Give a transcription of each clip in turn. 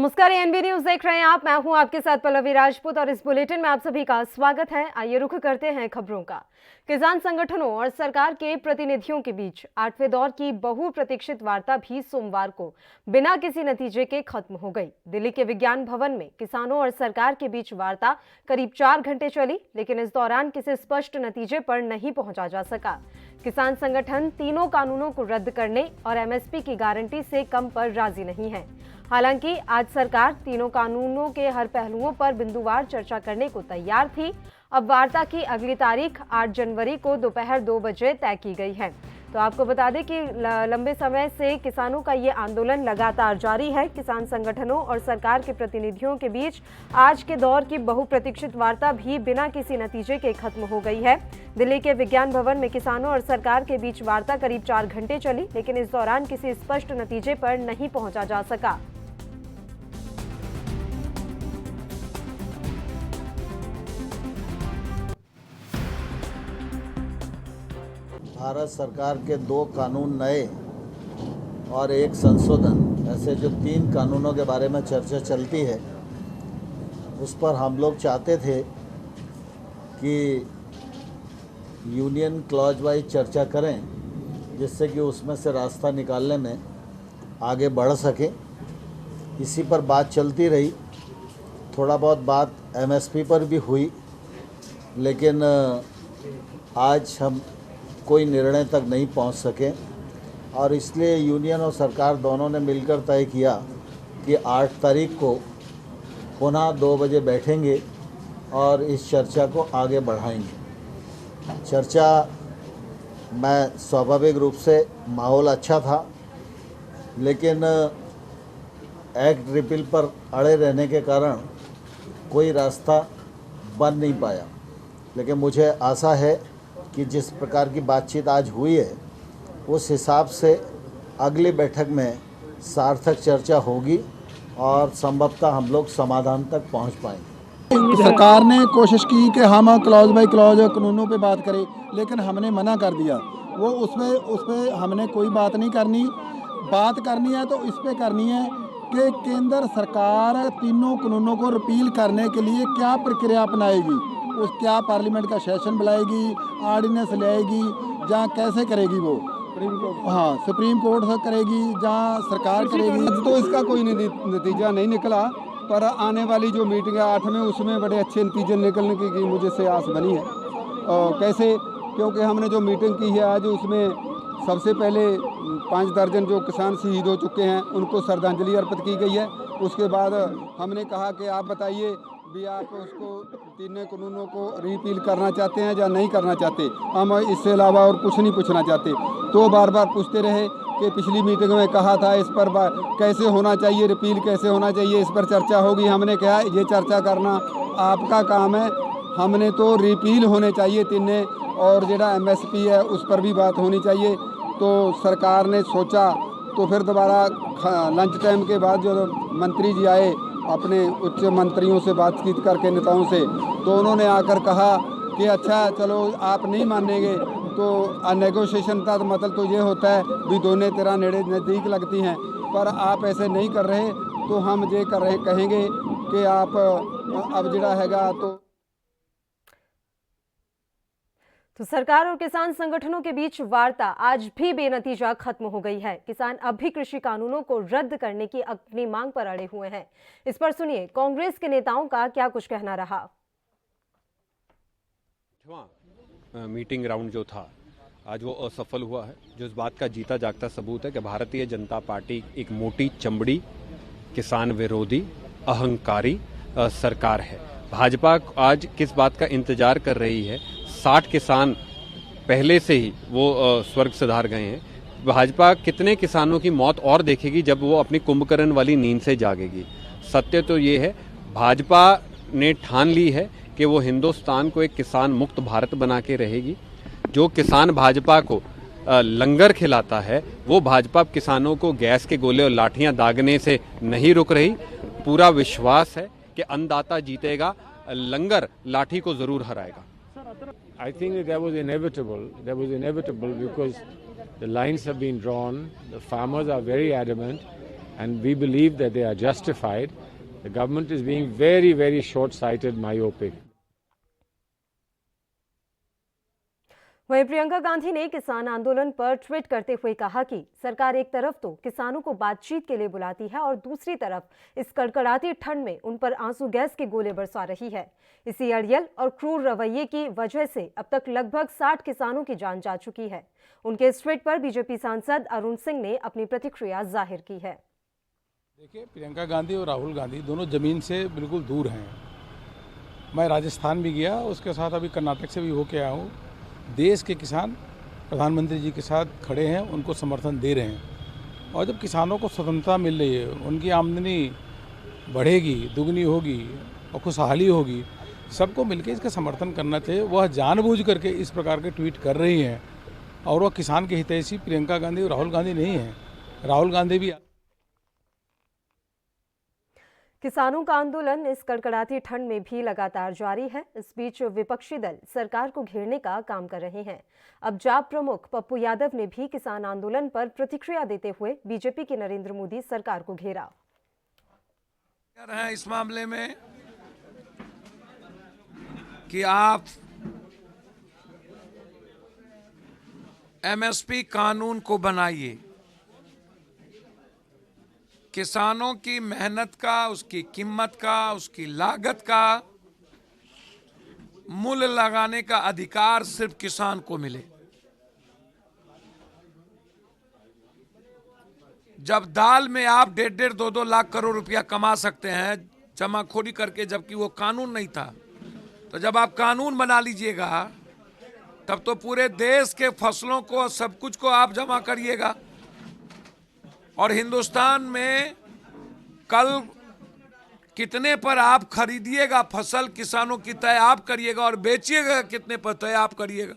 नमस्कार, NB news देख रहे हैं आप। मैं हूं आपके साथ पल्लवी राजपूत और इस बुलेटिन में आप सभी का स्वागत है। आइए रुख करते हैं खबरों का। किसान संगठनों और सरकार के प्रतिनिधियों के बीच 8वें दौर की बहुप्रतीक्षित वार्ता भी सोमवार को बिना किसी नतीजे के खत्म हो गई। दिल्ली के विज्ञान भवन में किसानों और सरकार के बीच वार्ता करीब 4 घंटे चली, लेकिन इस दौरान किसी स्पष्ट नतीजे पर नहीं पहुंचा जा सका। किसान संगठन तीनों कानूनों को रद्द करने और एमएसपी की गारंटी से कम पर राजी नहीं है। हालांकि आज सरकार तीनों कानूनों के हर पहलुओं पर बिंदुवार चर्चा करने को तैयार थी। अब वार्ता की अगली तारीख 8 जनवरी को दोपहर 2 बजे तय की गई है। तो आपको बता दें कि लंबे समय से किसानों का ये आंदोलन लगातार जारी है। किसान संगठनों और सरकार के प्रतिनिधियों के बीच आज के दौर की बहुप्रतीक्षित वार्ता भी बिना किसी नतीजे के खत्म हो गई है। दिल्ली के विज्ञान भवन में किसानों और सरकार के बीच वार्ता करीब 4 घंटे चली, लेकिन इस दौरान किसी स्पष्ट नतीजे पर नहीं पहुंचा जा सका। भारत सरकार के 2 कानून नए और एक संशोधन, ऐसे जो 3 कानूनों के बारे में चर्चा चलती है, उस पर हम लोग चाहते थे कि यूनियन क्लॉज वाइज चर्चा करें, जिससे कि उसमें से रास्ता निकालने में आगे बढ़ सके। इसी पर बात चलती रही। थोड़ा बहुत बात एमएसपी पर भी हुई, लेकिन आज हम कोई निर्णय तक नहीं पहुंच सके और इसलिए यूनियन और सरकार दोनों ने मिलकर तय किया कि 8 तारीख को पुनः 2 बजे बैठेंगे और इस चर्चा को आगे बढ़ाएंगे। चर्चा में स्वाभाविक रूप से माहौल अच्छा था, लेकिन एक्ट रिपील पर अड़े रहने के कारण कोई रास्ता बन नहीं पाया। लेकिन मुझे आशा है कि जिस प्रकार की बातचीत आज हुई है, उस हिसाब से अगली बैठक में सार्थक चर्चा होगी और संभवतः हम लोग समाधान तक पहुंच पाएंगे। सरकार ने कोशिश की कि हम क्लॉज बाय क्लॉज कानूनों पे बात करें, लेकिन हमने मना कर दिया। वो उसमें हमने कोई बात नहीं करनी। बात करनी है तो इस पे करनी है कि केंद्र सरकार तीनों कानूनों को रिपील करने के लिए क्या प्रक्रिया अपनाएगी। उस क्या पार्लियामेंट का सेशन बुलाएगी, ऑर्डिनेंस लाएगी, जहाँ कैसे करेगी वो सुप्रीम कोर्ट से करेगी, जहाँ सरकार करेगी। तो इसका कोई नतीजा नहीं निकला, पर आने वाली जो मीटिंग है 8 में, उसमें बड़े अच्छे नतीजे निकलने की मुझे से आस बनी है। कैसे? क्योंकि हमने जो मीटिंग की है आज, उसमें सबसे पहले 5 दर्जन जो किसान शहीद हो चुके हैं उनको श्रद्धांजलि अर्पित की गई है। उसके बाद हमने कहा कि आप बताइए भी आप उसको तीनों कानूनों को रिपील करना चाहते हैं या नहीं करना चाहते। हम इससे अलावा और कुछ नहीं पूछना चाहते। तो बार बार पूछते रहे कि पिछली मीटिंग में कहा था इस पर कैसे होना चाहिए, रिपील कैसे होना चाहिए, इस पर चर्चा होगी। हमने कहा ये चर्चा करना आपका काम है, हमने तो रिपील होने चाहिए तीनों, और जो एमएसपी है उस पर भी बात होनी चाहिए। तो सरकार ने सोचा, तो फिर दोबारा लंच टाइम के बाद जो मंत्री जी आए अपने उच्च मंत्रियों से बातचीत करके, नेताओं से, तो उन्होंने आकर कहा कि अच्छा चलो आप नहीं मानेंगे तो नेगोशिएशन का मतलब तो ये होता है भी दोनों तेरा नज़दीक लगती हैं, पर आप ऐसे नहीं कर रहे तो हम ये कर रहे कहेंगे कि आप अब जड़ा हैगा तो सरकार और किसान संगठनों के बीच वार्ता आज भी बेनतीजा खत्म हो गई है। किसान अब भी कृषि कानूनों को रद्द करने की अपनी मांग पर अड़े हुए हैं। इस पर सुनिए कांग्रेस के नेताओं का क्या कुछ कहना रहा। मीटिंग राउंड जो था आज वो असफल हुआ है, जो इस बात का जीता जागता सबूत है कि भारतीय जनता पार्टी एक मोटी चमड़ी, किसान विरोधी, अहंकारी सरकार है। भाजपा आज किस बात का इंतजार कर रही है? 60 किसान पहले से ही वो स्वर्ग सिधार गए हैं। भाजपा कितने किसानों की मौत और देखेगी जब वो अपनी कुंभकर्ण वाली नींद से जागेगी? सत्य तो ये है, भाजपा ने ठान ली है कि वो हिंदुस्तान को एक किसान मुक्त भारत बना के रहेगी। जो किसान भाजपा को लंगर खिलाता है, वो भाजपा किसानों को गैस के गोले और लाठियां दागने से नहीं रुक रही। पूरा विश्वास है कि अन्नदाता जीतेगा, लंगर लाठी को जरूर हराएगा। I think that was inevitable. That was inevitable because the lines have been drawn. The farmers are very adamant and we believe that they are justified. The government is being very, very short-sighted, myopic. वहीं प्रियंका गांधी ने किसान आंदोलन पर tweet करते हुए कहा कि सरकार एक तरफ तो किसानों को बातचीत के लिए बुलाती है और दूसरी तरफ इस कड़कड़ाती ठंड में उन पर आंसू गैस के गोले बरसा रही है। इसी अड़ियल और क्रूर रवैये की वजह से अब तक लगभग 60 किसानों की जान जा चुकी है। उनके इस ट्वीट पर बीजेपी सांसद अरुण सिंह ने अपनी प्रतिक्रिया जाहिर की है। देखिए, प्रियंका गांधी और राहुल गांधी दोनों जमीन से बिल्कुल दूर हैं। मैं राजस्थान भी गया, उसके साथ अभी कर्नाटक से भी होके आया हूँ। देश के किसान प्रधानमंत्री जी के साथ खड़े हैं, उनको समर्थन दे रहे हैं। और जब किसानों को स्वतंत्रता मिल रही है, उनकी आमदनी बढ़ेगी, दुगनी होगी और खुशहाली होगी, सबको मिलकर इसका समर्थन करना चाहिए। वह जानबूझ करके इस प्रकार के ट्वीट कर रही हैं और वह किसान के हितैषी प्रियंका गांधी और राहुल गांधी नहीं हैं। राहुल गांधी भी किसानों का आंदोलन इस कड़कड़ाती ठंड में भी लगातार जारी है। इस बीच विपक्षी दल सरकार को घेरने का काम कर रहे हैं। अब जाप प्रमुख पप्पू यादव ने भी किसान आंदोलन पर प्रतिक्रिया देते हुए बीजेपी की नरेंद्र मोदी सरकार को घेरा। इस मामले में कि आप एमएसपी कानून को बनाइए, किसानों की मेहनत का, उसकी कीमत का, उसकी लागत का मूल्य लगाने का अधिकार सिर्फ किसान को मिले। जब दाल में आप 1.5-2 लाख करोड़ रुपया कमा सकते हैं जमाखोरी करके, जबकि वो कानून नहीं था, तो जब आप कानून बना लीजिएगा तब तो पूरे देश के फसलों को, सब कुछ को आप जमा करिएगा। और हिंदुस्तान में कल कितने पर आप खरीदिएगा फसल किसानों की तय आप करिएगा और बेचिएगा कितने पर तय आप करिएगा।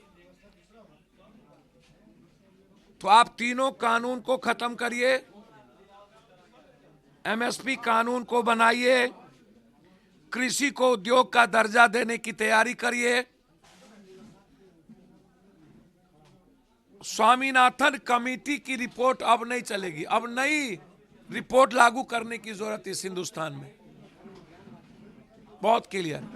तो आप तीनों कानून को खत्म करिए, एमएसपी कानून को बनाइए, कृषि को उद्योग का दर्जा देने की तैयारी करिए। स्वामीनाथन कमेटी की रिपोर्ट अब नहीं चलेगी। अब नई रिपोर्ट लागू करने की जरूरत है इस हिंदुस्तान में, बहुत क्लियर।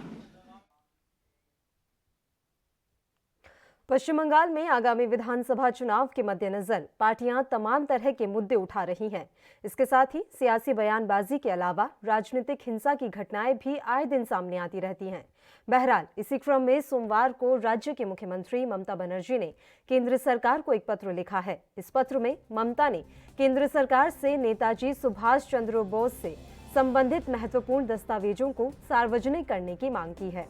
पश्चिम बंगाल में आगामी विधानसभा चुनाव के मद्देनजर पार्टियां तमाम तरह के मुद्दे उठा रही हैं। इसके साथ ही सियासी बयानबाजी के अलावा राजनीतिक हिंसा की घटनाएं भी आए दिन सामने आती रहती हैं। बहरहाल इसी क्रम में सोमवार को राज्य के मुख्यमंत्री ममता बनर्जी ने केंद्र सरकार को एक पत्र लिखा है। इस पत्र में ममता ने केंद्र सरकार से नेताजी सुभाष चंद्र बोस से संबंधित महत्वपूर्ण दस्तावेजों को सार्वजनिक करने की मांग की है।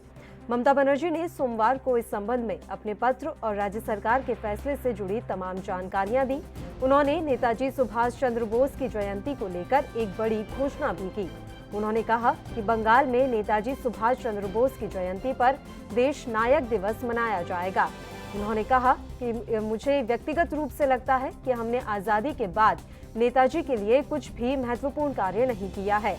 ममता बनर्जी ने सोमवार को इस संबंध में अपने पत्र और राज्य सरकार के फैसले से जुड़ी तमाम जानकारियां दी। उन्होंने नेताजी सुभाष चंद्र बोस की जयंती को लेकर एक बड़ी घोषणा भी की। उन्होंने कहा कि बंगाल में नेताजी सुभाष चंद्र बोस की जयंती पर देश नायक दिवस मनाया जाएगा। उन्होंने कहा कि मुझे व्यक्तिगत रूप से लगता है कि हमने आज़ादी के बाद नेताजी के लिए कुछ भी महत्वपूर्ण कार्य नहीं किया है।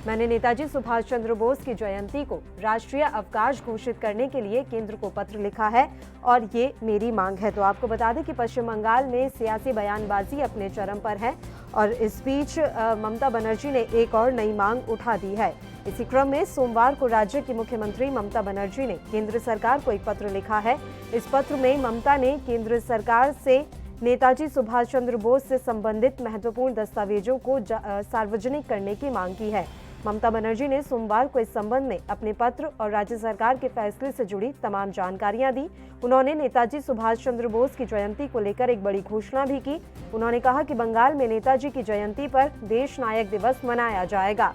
मैंने नेताजी सुभाष चंद्र बोस की जयंती को राष्ट्रीय अवकाश घोषित करने के लिए केंद्र को पत्र लिखा है और ये मेरी मांग है। तो आपको बता दें कि पश्चिम बंगाल में सियासी बयानबाजी अपने चरम पर है और इस बीच ममता बनर्जी ने एक और नई मांग उठा दी है। इसी क्रम में सोमवार को राज्य की मुख्यमंत्री ममता बनर्जी ने केंद्र सरकार को एक पत्र लिखा है। इस पत्र में ममता ने केंद्र सरकार से नेताजी सुभाष चंद्र बोस से संबंधित महत्वपूर्ण दस्तावेजों को सार्वजनिक करने की मांग की है। ममता बनर्जी ने सोमवार को इस संबंध में अपने पत्र और राज्य सरकार के फैसले से जुड़ी तमाम जानकारियां दी। उन्होंने नेताजी सुभाष चंद्र बोस की जयंती को लेकर एक बड़ी घोषणा भी की। उन्होंने कहा कि बंगाल में नेताजी की जयंती पर देश नायक दिवस मनाया जाएगा।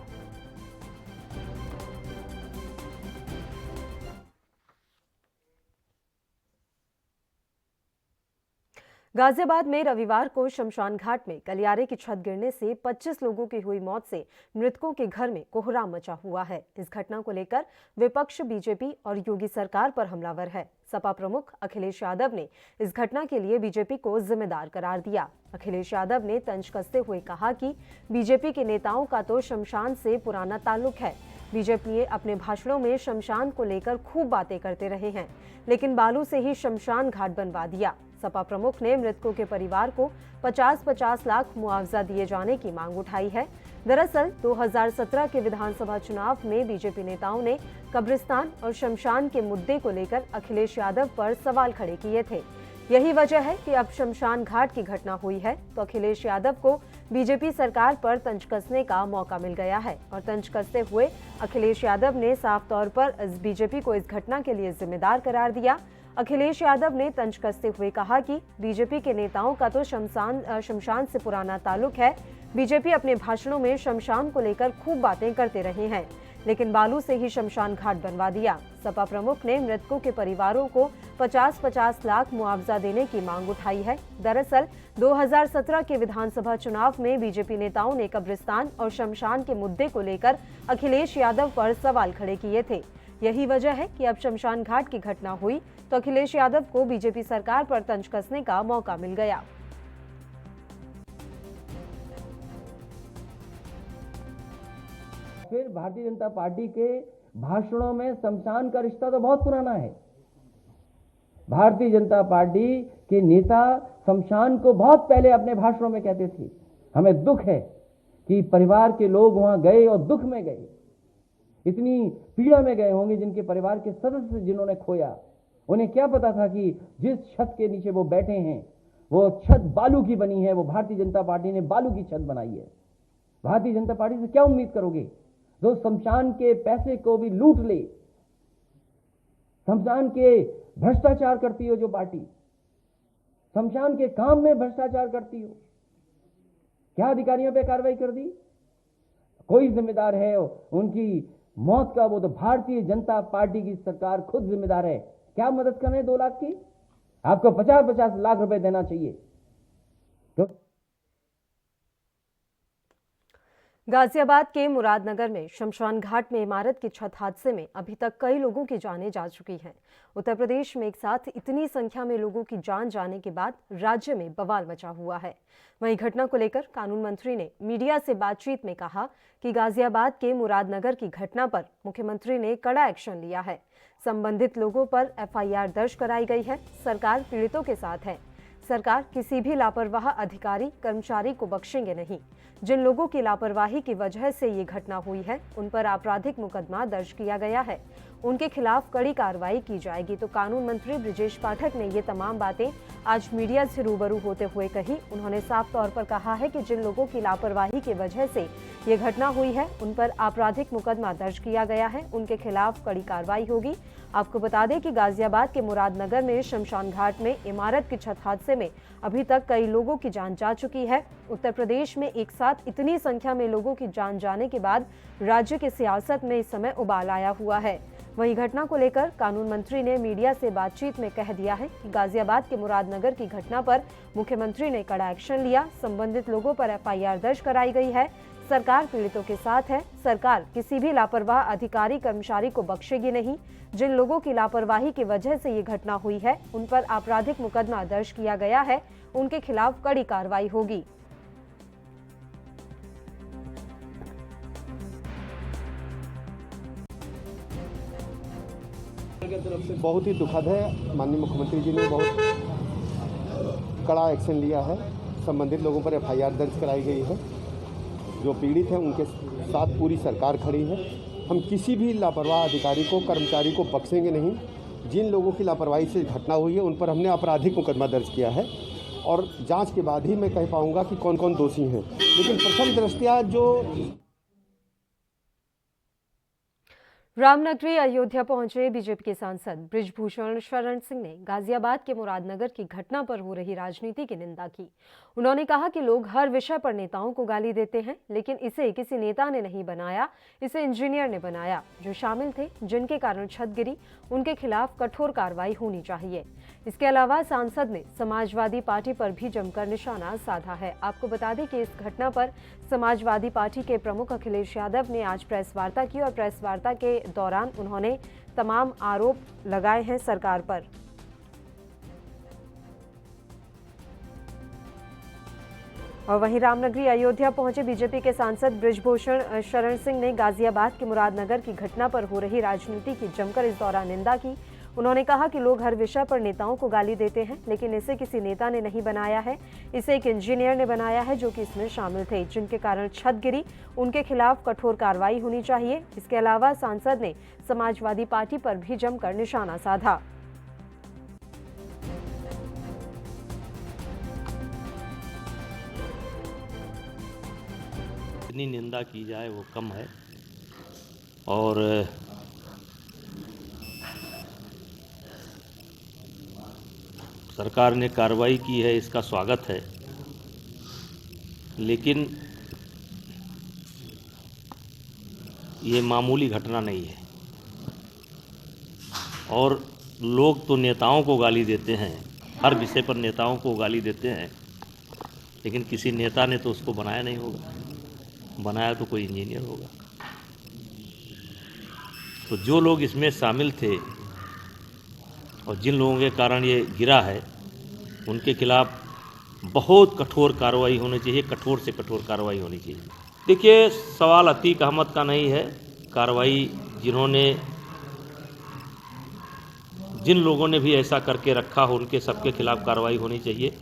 गाजियाबाद में रविवार को शमशान घाट में गलियारे की छत गिरने से 25 लोगों की हुई मौत से मृतकों के घर में कोहराम मचा हुआ है। इस घटना को लेकर विपक्ष बीजेपी और योगी सरकार पर हमलावर है। सपा प्रमुख अखिलेश यादव ने इस घटना के लिए बीजेपी को जिम्मेदार करार दिया। अखिलेश यादव ने तंज कसते हुए कहा कि बीजेपी के नेताओं का तो शमशान से पुराना ताल्लुक है। बीजेपी अपने भाषणों में शमशान को लेकर खूब बातें करते रहे हैं, लेकिन बालू से ही शमशान घाट बनवा दिया। सपा प्रमुख ने मृतकों के परिवार को 50-50 लाख मुआवजा दिए जाने की मांग उठाई है। दरअसल 2017 के विधानसभा चुनाव में बीजेपी नेताओं ने कब्रिस्तान और शमशान के मुद्दे को लेकर अखिलेश यादव पर सवाल खड़े किए थे। यही वजह है कि अब शमशान घाट की घटना हुई है तो अखिलेश यादव को बीजेपी सरकार पर तंज कसने का मौका मिल गया है और तंज कसते हुए अखिलेश यादव ने साफ तौर पर बीजेपी को इस घटना के लिए जिम्मेदार करार दिया। अखिलेश यादव ने तंज कसते हुए कहा कि बीजेपी के नेताओं का तो शमशान से पुराना ताल्लुक है। बीजेपी अपने भाषणों में शमशान को लेकर खूब बातें करते रहे हैं, लेकिन बालू से ही शमशान घाट बनवा दिया। सपा प्रमुख ने मृतकों के परिवारों को 50-50 लाख मुआवजा देने की मांग उठाई है। दरअसल 2017 के विधानसभा चुनाव में बीजेपी नेताओं ने कब्रिस्तान और शमशान के मुद्दे को लेकर अखिलेश यादव पर सवाल खड़े किए थे। यही वजह है कि अब शमशान घाट की घटना हुई तो अखिलेश यादव को बीजेपी सरकार पर तंज कसने का मौका मिल गया। फिर भारतीय जनता पार्टी के भाषणों में शमशान का रिश्ता तो बहुत पुराना है। भारतीय जनता पार्टी के नेता शमशान को बहुत पहले अपने भाषणों में कहते थे। हमें दुख है कि परिवार के लोग वहां गए और दुख में गए, इतनी पीड़ा में गए होंगे जिनके परिवार के सदस्य जिन्होंने खोया। उन्हें क्या पता था कि जिस छत के नीचे वो बैठे हैं वो छत बालू की बनी है। वो भारतीय जनता पार्टी ने बालू की छत बनाई है। भारतीय जनता पार्टी से क्या उम्मीद करोगे जो शमशान के पैसे को भी लूट ले, शमशान के भ्रष्टाचार करती हो, जो पार्टी शमशान के काम में भ्रष्टाचार करती हो। क्या अधिकारियों पे कार्रवाई कर दी? कोई जिम्मेदार है उनकी मौत का? वो तो भारतीय जनता पार्टी की सरकार खुद जिम्मेदार है। क्या मदद कर रहे हैं 2 लाख की? आपको 50-50 लाख रुपए देना चाहिए। तो गाजियाबाद के मुरादनगर में शमशान घाट में इमारत की छत हादसे में अभी तक कई लोगों की जानें जा चुकी हैं। उत्तर प्रदेश में एक साथ इतनी संख्या में लोगों की जान जाने के बाद राज्य में बवाल मचा हुआ है। वहीं घटना को लेकर कानून मंत्री ने मीडिया से बातचीत में कहा कि गाजियाबाद के मुरादनगर की घटना पर मुख्यमंत्री ने कड़ा एक्शन लिया है। संबंधित लोगों पर FIR दर्ज कराई गई है। सरकार पीड़ितों के साथ है। सरकार किसी भी लापरवाह अधिकारी कर्मचारी को बख्शेंगे नहीं। जिन लोगों की लापरवाही की वजह से ये घटना हुई है उन पर आपराधिक मुकदमा दर्ज किया गया है। उनके खिलाफ कड़ी कार्रवाई की जाएगी। तो कानून मंत्री बृजेश पाठक ने ये तमाम बातें आज मीडिया से रूबरू होते हुए कही। उन्होंने साफ तौर पर कहा है कि जिन लोगों की लापरवाही की वजह से ये घटना हुई है उन पर आपराधिक मुकदमा दर्ज किया गया है। उनके खिलाफ कड़ी कार्रवाई होगी। आपको बता दें कि गाजियाबाद के मुरादनगर में शमशान घाट में इमारत की छत हादसे में अभी तक कई लोगों की जान जा चुकी है। उत्तर प्रदेश में एक साथ इतनी संख्या में लोगों की जान जाने के बाद राज्य की सियासत में इस समय उबाल आया हुआ है। वहीं घटना को लेकर कानून मंत्री ने मीडिया से बातचीत में कह दिया है कि गाजियाबाद के मुरादनगर की घटना पर मुख्यमंत्री ने कड़ा एक्शन लिया। संबंधित लोगों पर FIR दर्ज कराई गई है। सरकार पीड़ितों के साथ है। सरकार किसी भी लापरवाह अधिकारी कर्मचारी को बख्शेगी नहीं। जिन लोगों की लापरवाही की वजह से ये घटना हुई है उन पर आपराधिक मुकदमा दर्ज किया गया है। उनके खिलाफ कड़ी कार्रवाई होगी। बहुत ही दुखद है। माननीय मुख्यमंत्री जी ने बहुत कड़ा एक्शन लिया है। संबंधित लोगों पर FIR दर्ज कराई गई है। जो पीड़ित हैं उनके साथ पूरी सरकार खड़ी है। हम किसी भी लापरवाह अधिकारी को कर्मचारी को बख्शेंगे नहीं। जिन लोगों की लापरवाही से घटना हुई है उन पर हमने आपराधिक मुकदमा दर्ज किया है और जांच के बाद ही मैं कह पाऊंगा कि कौन कौन दोषी हैं। लेकिन प्रथम दृष्टया जो रामनगरी अयोध्या पहुंचे बीजेपी के सांसद बृजभूषण शरण सिंह ने गाजियाबाद के मुरादनगर की घटना पर हो रही राजनीति की निंदा की। उन्होंने कहा कि लोग हर विषय पर नेताओं को गाली देते हैं, लेकिन इसे किसी नेता ने नहीं बनाया, इसे इंजीनियर ने बनाया। जो शामिल थे, जिनके कारण छत गिरी, उनके खिलाफ कठोर कार्रवाई होनी चाहिए। इसके अलावा सांसद ने समाजवादी पार्टी पर भी जमकर निशाना साधा है। आपको बता दें कि इस घटना पर समाजवादी पार्टी के प्रमुख अखिलेश यादव ने आज प्रेस वार्ता की और प्रेस वार्ता के दौरान उन्होंने तमाम आरोप लगाए हैं सरकार पर। और वहीं रामनगरी अयोध्या पहुंचे बीजेपी के सांसद बृजभूषण शरण सिंह ने गाजियाबाद के मुरादनगर की घटना पर हो रही राजनीति की जमकर इस दौरान निंदा की। उन्होंने कहा कि लोग हर विषय पर नेताओं को गाली देते हैं, लेकिन इसे किसी नेता ने नहीं बनाया है, इसे एक इंजीनियर ने बनाया है जो कि इसमें शामिल थे, जिनके कारण छत गिरी। उनके खिलाफ कठोर कार्रवाई होनी चाहिए। इसके अलावा सांसद ने समाजवादी पार्टी पर भी जमकर निशाना साधा। जितनी निंदा की जाए वो कम है और सरकार ने कार्रवाई की है, इसका स्वागत है, लेकिन ये मामूली घटना नहीं है। और लोग तो नेताओं को गाली देते हैं, हर विषय पर नेताओं को गाली देते हैं, लेकिन किसी नेता ने तो उसको बनाया नहीं होगा, बनाया तो कोई इंजीनियर होगा। तो जो लोग इसमें शामिल थे और जिन लोगों के कारण ये गिरा है, उनके खिलाफ बहुत कठोर कार्रवाई होनी चाहिए, कठोर से कठोर कार्रवाई होनी चाहिए। देखिए, सवाल अतीक अहमद का नहीं है। कार्रवाई जिन लोगों ने भी ऐसा करके रखा हो, उनके सबके खिलाफ कार्रवाई होनी चाहिए।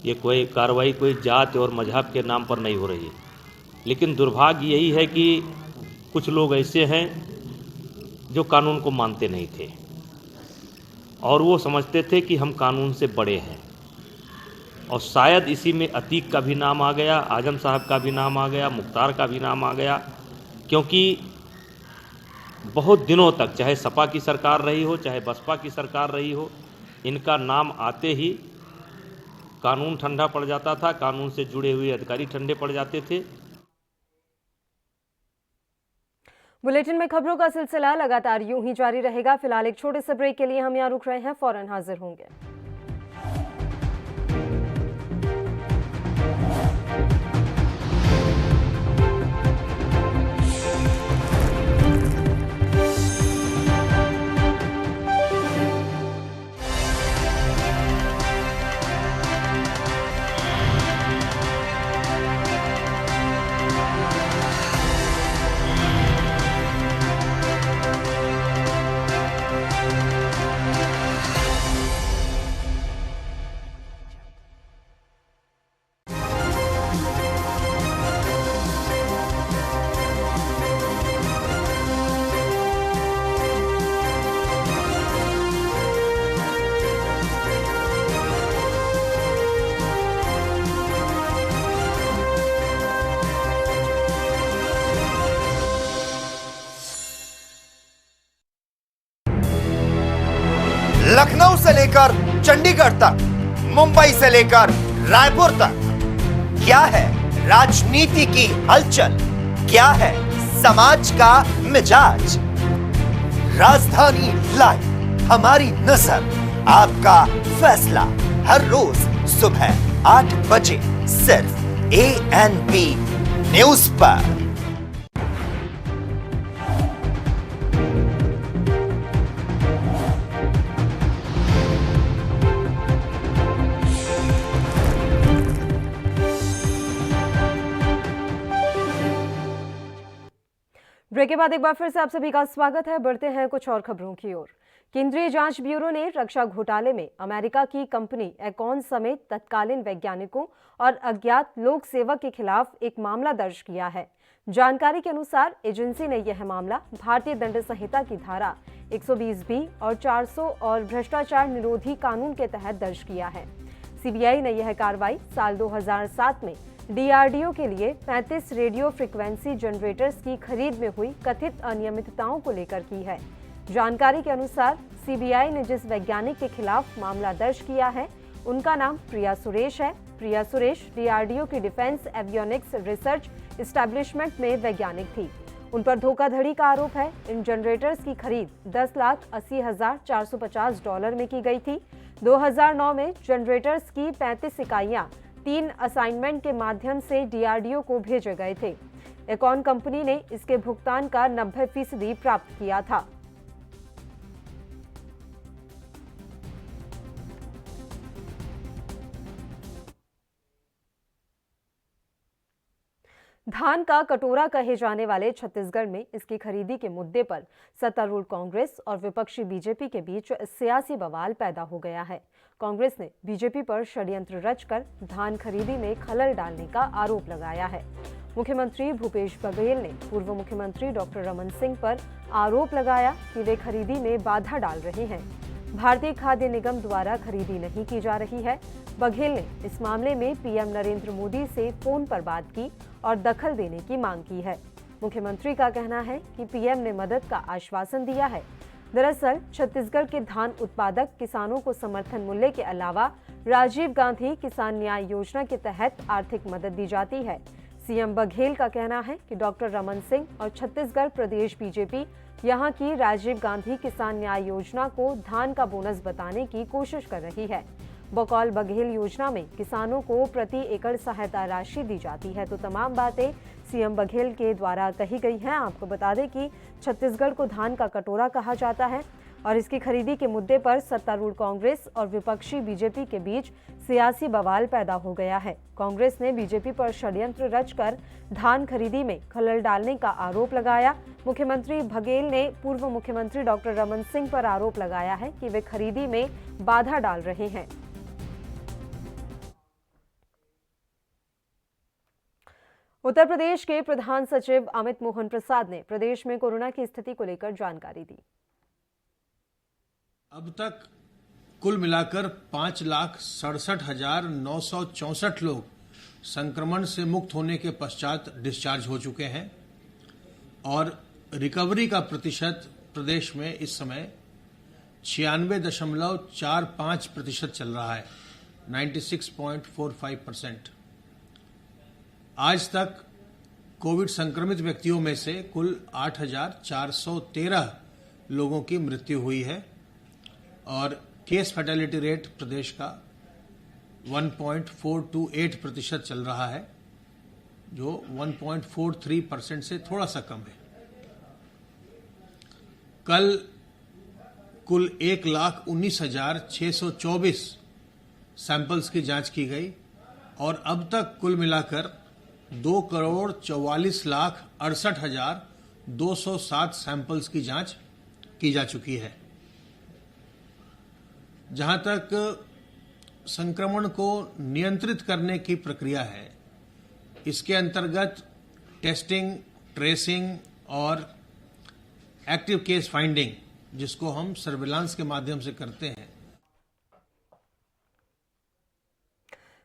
ये कोई कार्रवाई कोई जात और मजहब के नाम पर नहीं हो रही है, लेकिन दुर्भाग्य यही है कि कुछ लोग ऐसे हैं जो कानून को मानते नहीं थे और वो समझते थे कि हम कानून से बड़े हैं। और शायद इसी में अतीक का भी नाम आ गया, आजम साहब का भी नाम आ गया, मुख्तार का भी नाम आ गया, क्योंकि बहुत दिनों तक चाहे सपा की सरकार रही हो, चाहे बसपा की सरकार रही हो, इनका नाम आते ही कानून ठंडा पड़ जाता था, कानून से जुड़े हुए अधिकारी ठंडे पड़ जाते थे। बुलेटिन में खबरों का सिलसिला लगातार यूं ही जारी रहेगा। फिलहाल एक छोटे से ब्रेक के लिए हम यहाँ रुक रहे हैं, फौरन हाजिर होंगे। लखनऊ से लेकर चंडीगढ़ तक, मुंबई से लेकर रायपुर तक, क्या है राजनीति की हलचल, क्या है समाज का मिजाज। राजधानी लाइव, हमारी नजर, आपका फैसला, हर रोज सुबह 8 बजे सिर्फ ANP न्यूज पर। ब्रेक के बाद एक बार फिर से आप सभी का स्वागत है। बढ़ते हैं कुछ और खबरों की ओर। केंद्रीय जांच ब्यूरो ने रक्षा घोटाले में अमेरिका की कंपनी एकॉन समेत तत्कालीन वैज्ञानिकों और अज्ञात लोक सेवक के खिलाफ एक मामला दर्ज किया है। जानकारी के अनुसार एजेंसी ने यह मामला भारतीय दंड संहिता की धारा 120B और 400 और भ्रष्टाचार निरोधी कानून के तहत दर्ज किया है। सीबीआई ने यह कार्रवाई साल 2007 में डीआरडीओ के लिए 35 रेडियो फ्रीक्वेंसी जनरेटर्स की खरीद में हुई कथित अनियमितताओं को लेकर की है। जानकारी के अनुसार सीबीआई ने जिस वैज्ञानिक के खिलाफ मामला दर्ज किया है, उनका नाम प्रिया सुरेश है। प्रिया सुरेश डीआरडीओ की डिफेंस एवियोनिक्स रिसर्च एस्टेब्लिशमेंट में वैज्ञानिक थी। उन पर धोखाधड़ी का आरोप है। इन जनरेटर्स की खरीद $10,80,450 में की गई थी। 2009 में जनरेटर्स की 35 इकाइयां 3 असाइनमेंट के माध्यम से डीआरडीओ को भेजे गए थे। एकॉन कंपनी ने इसके भुगतान का 90% प्राप्त किया था। धान का कटोरा कहे जाने वाले छत्तीसगढ़ में इसकी खरीदी के मुद्दे पर सत्तारूढ़ कांग्रेस और विपक्षी बीजेपी के बीच सियासी बवाल पैदा हो गया है। कांग्रेस ने बीजेपी पर षड्यंत्र रचकर धान खरीदी में खलल डालने का आरोप लगाया है। मुख्यमंत्री भूपेश बघेल ने पूर्व मुख्यमंत्री डॉक्टर रमन सिंह पर आरोप लगाया कि वे खरीदी में बाधा डाल रहे हैं। भारतीय खाद्य निगम द्वारा खरीदी नहीं की जा रही है। बघेल ने इस मामले में पीएम नरेंद्र मोदी से फोन पर बात की और दखल देने की मांग की है। मुख्यमंत्री का कहना है कि पीएम ने मदद का आश्वासन दिया है। दरअसल छत्तीसगढ़ के धान उत्पादक किसानों को समर्थन मूल्य के अलावा राजीव गांधी किसान न्याय योजना के तहत आर्थिक मदद दी जाती है। सीएम बघेल का कहना है कि डॉक्टर रमन सिंह और छत्तीसगढ़ प्रदेश बीजेपी यहां की राजीव गांधी किसान न्याय योजना को धान का बोनस बताने की कोशिश कर रही है। बकौल बघेल योजना में किसानों को प्रति एकड़ सहायता राशि दी जाती है। तो तमाम बातें सीएम बघेल के द्वारा कही गई हैं। आपको बता दें कि छत्तीसगढ़ को धान का कटोरा कहा जाता है और इसकी खरीदी के मुद्दे पर सत्तारूढ़ कांग्रेस और विपक्षी बीजेपी के बीच सियासी बवाल पैदा हो गया है। कांग्रेस ने बीजेपी पर षड्यंत्र रचकर धान खरीदी में खलल डालने का आरोप लगाया। मुख्यमंत्री बघेल ने पूर्व मुख्यमंत्री डॉक्टर रमन सिंह पर आरोप लगाया है कि वे खरीदी में बाधा डाल रहे हैं। उत्तर प्रदेश के प्रधान सचिव अमित मोहन प्रसाद ने प्रदेश में कोरोना की स्थिति को लेकर जानकारी दी। अब तक कुल मिलाकर 5,67,964 लोग संक्रमण से मुक्त होने के पश्चात डिस्चार्ज हो चुके हैं और रिकवरी का प्रतिशत प्रदेश में इस समय 96.45% चल रहा है, 96.45%। आज तक कोविड संक्रमित व्यक्तियों में से कुल 8,413 लोगों की मृत्यु हुई है और केस फैटेलिटी रेट प्रदेश का 1.428% चल रहा है, जो 1.43% से थोड़ा सा कम है। कल कुल 1,19,624 सैंपल्स की जांच की गई और अब तक कुल मिलाकर 2,44,68,207 सैंपल्स की जांच की जा चुकी है। जहां तक संक्रमण को नियंत्रित करने की प्रक्रिया है, इसके अंतर्गत टेस्टिंग, ट्रेसिंग और एक्टिव केस फाइंडिंग, जिसको हम सर्विलांस के माध्यम से करते हैं।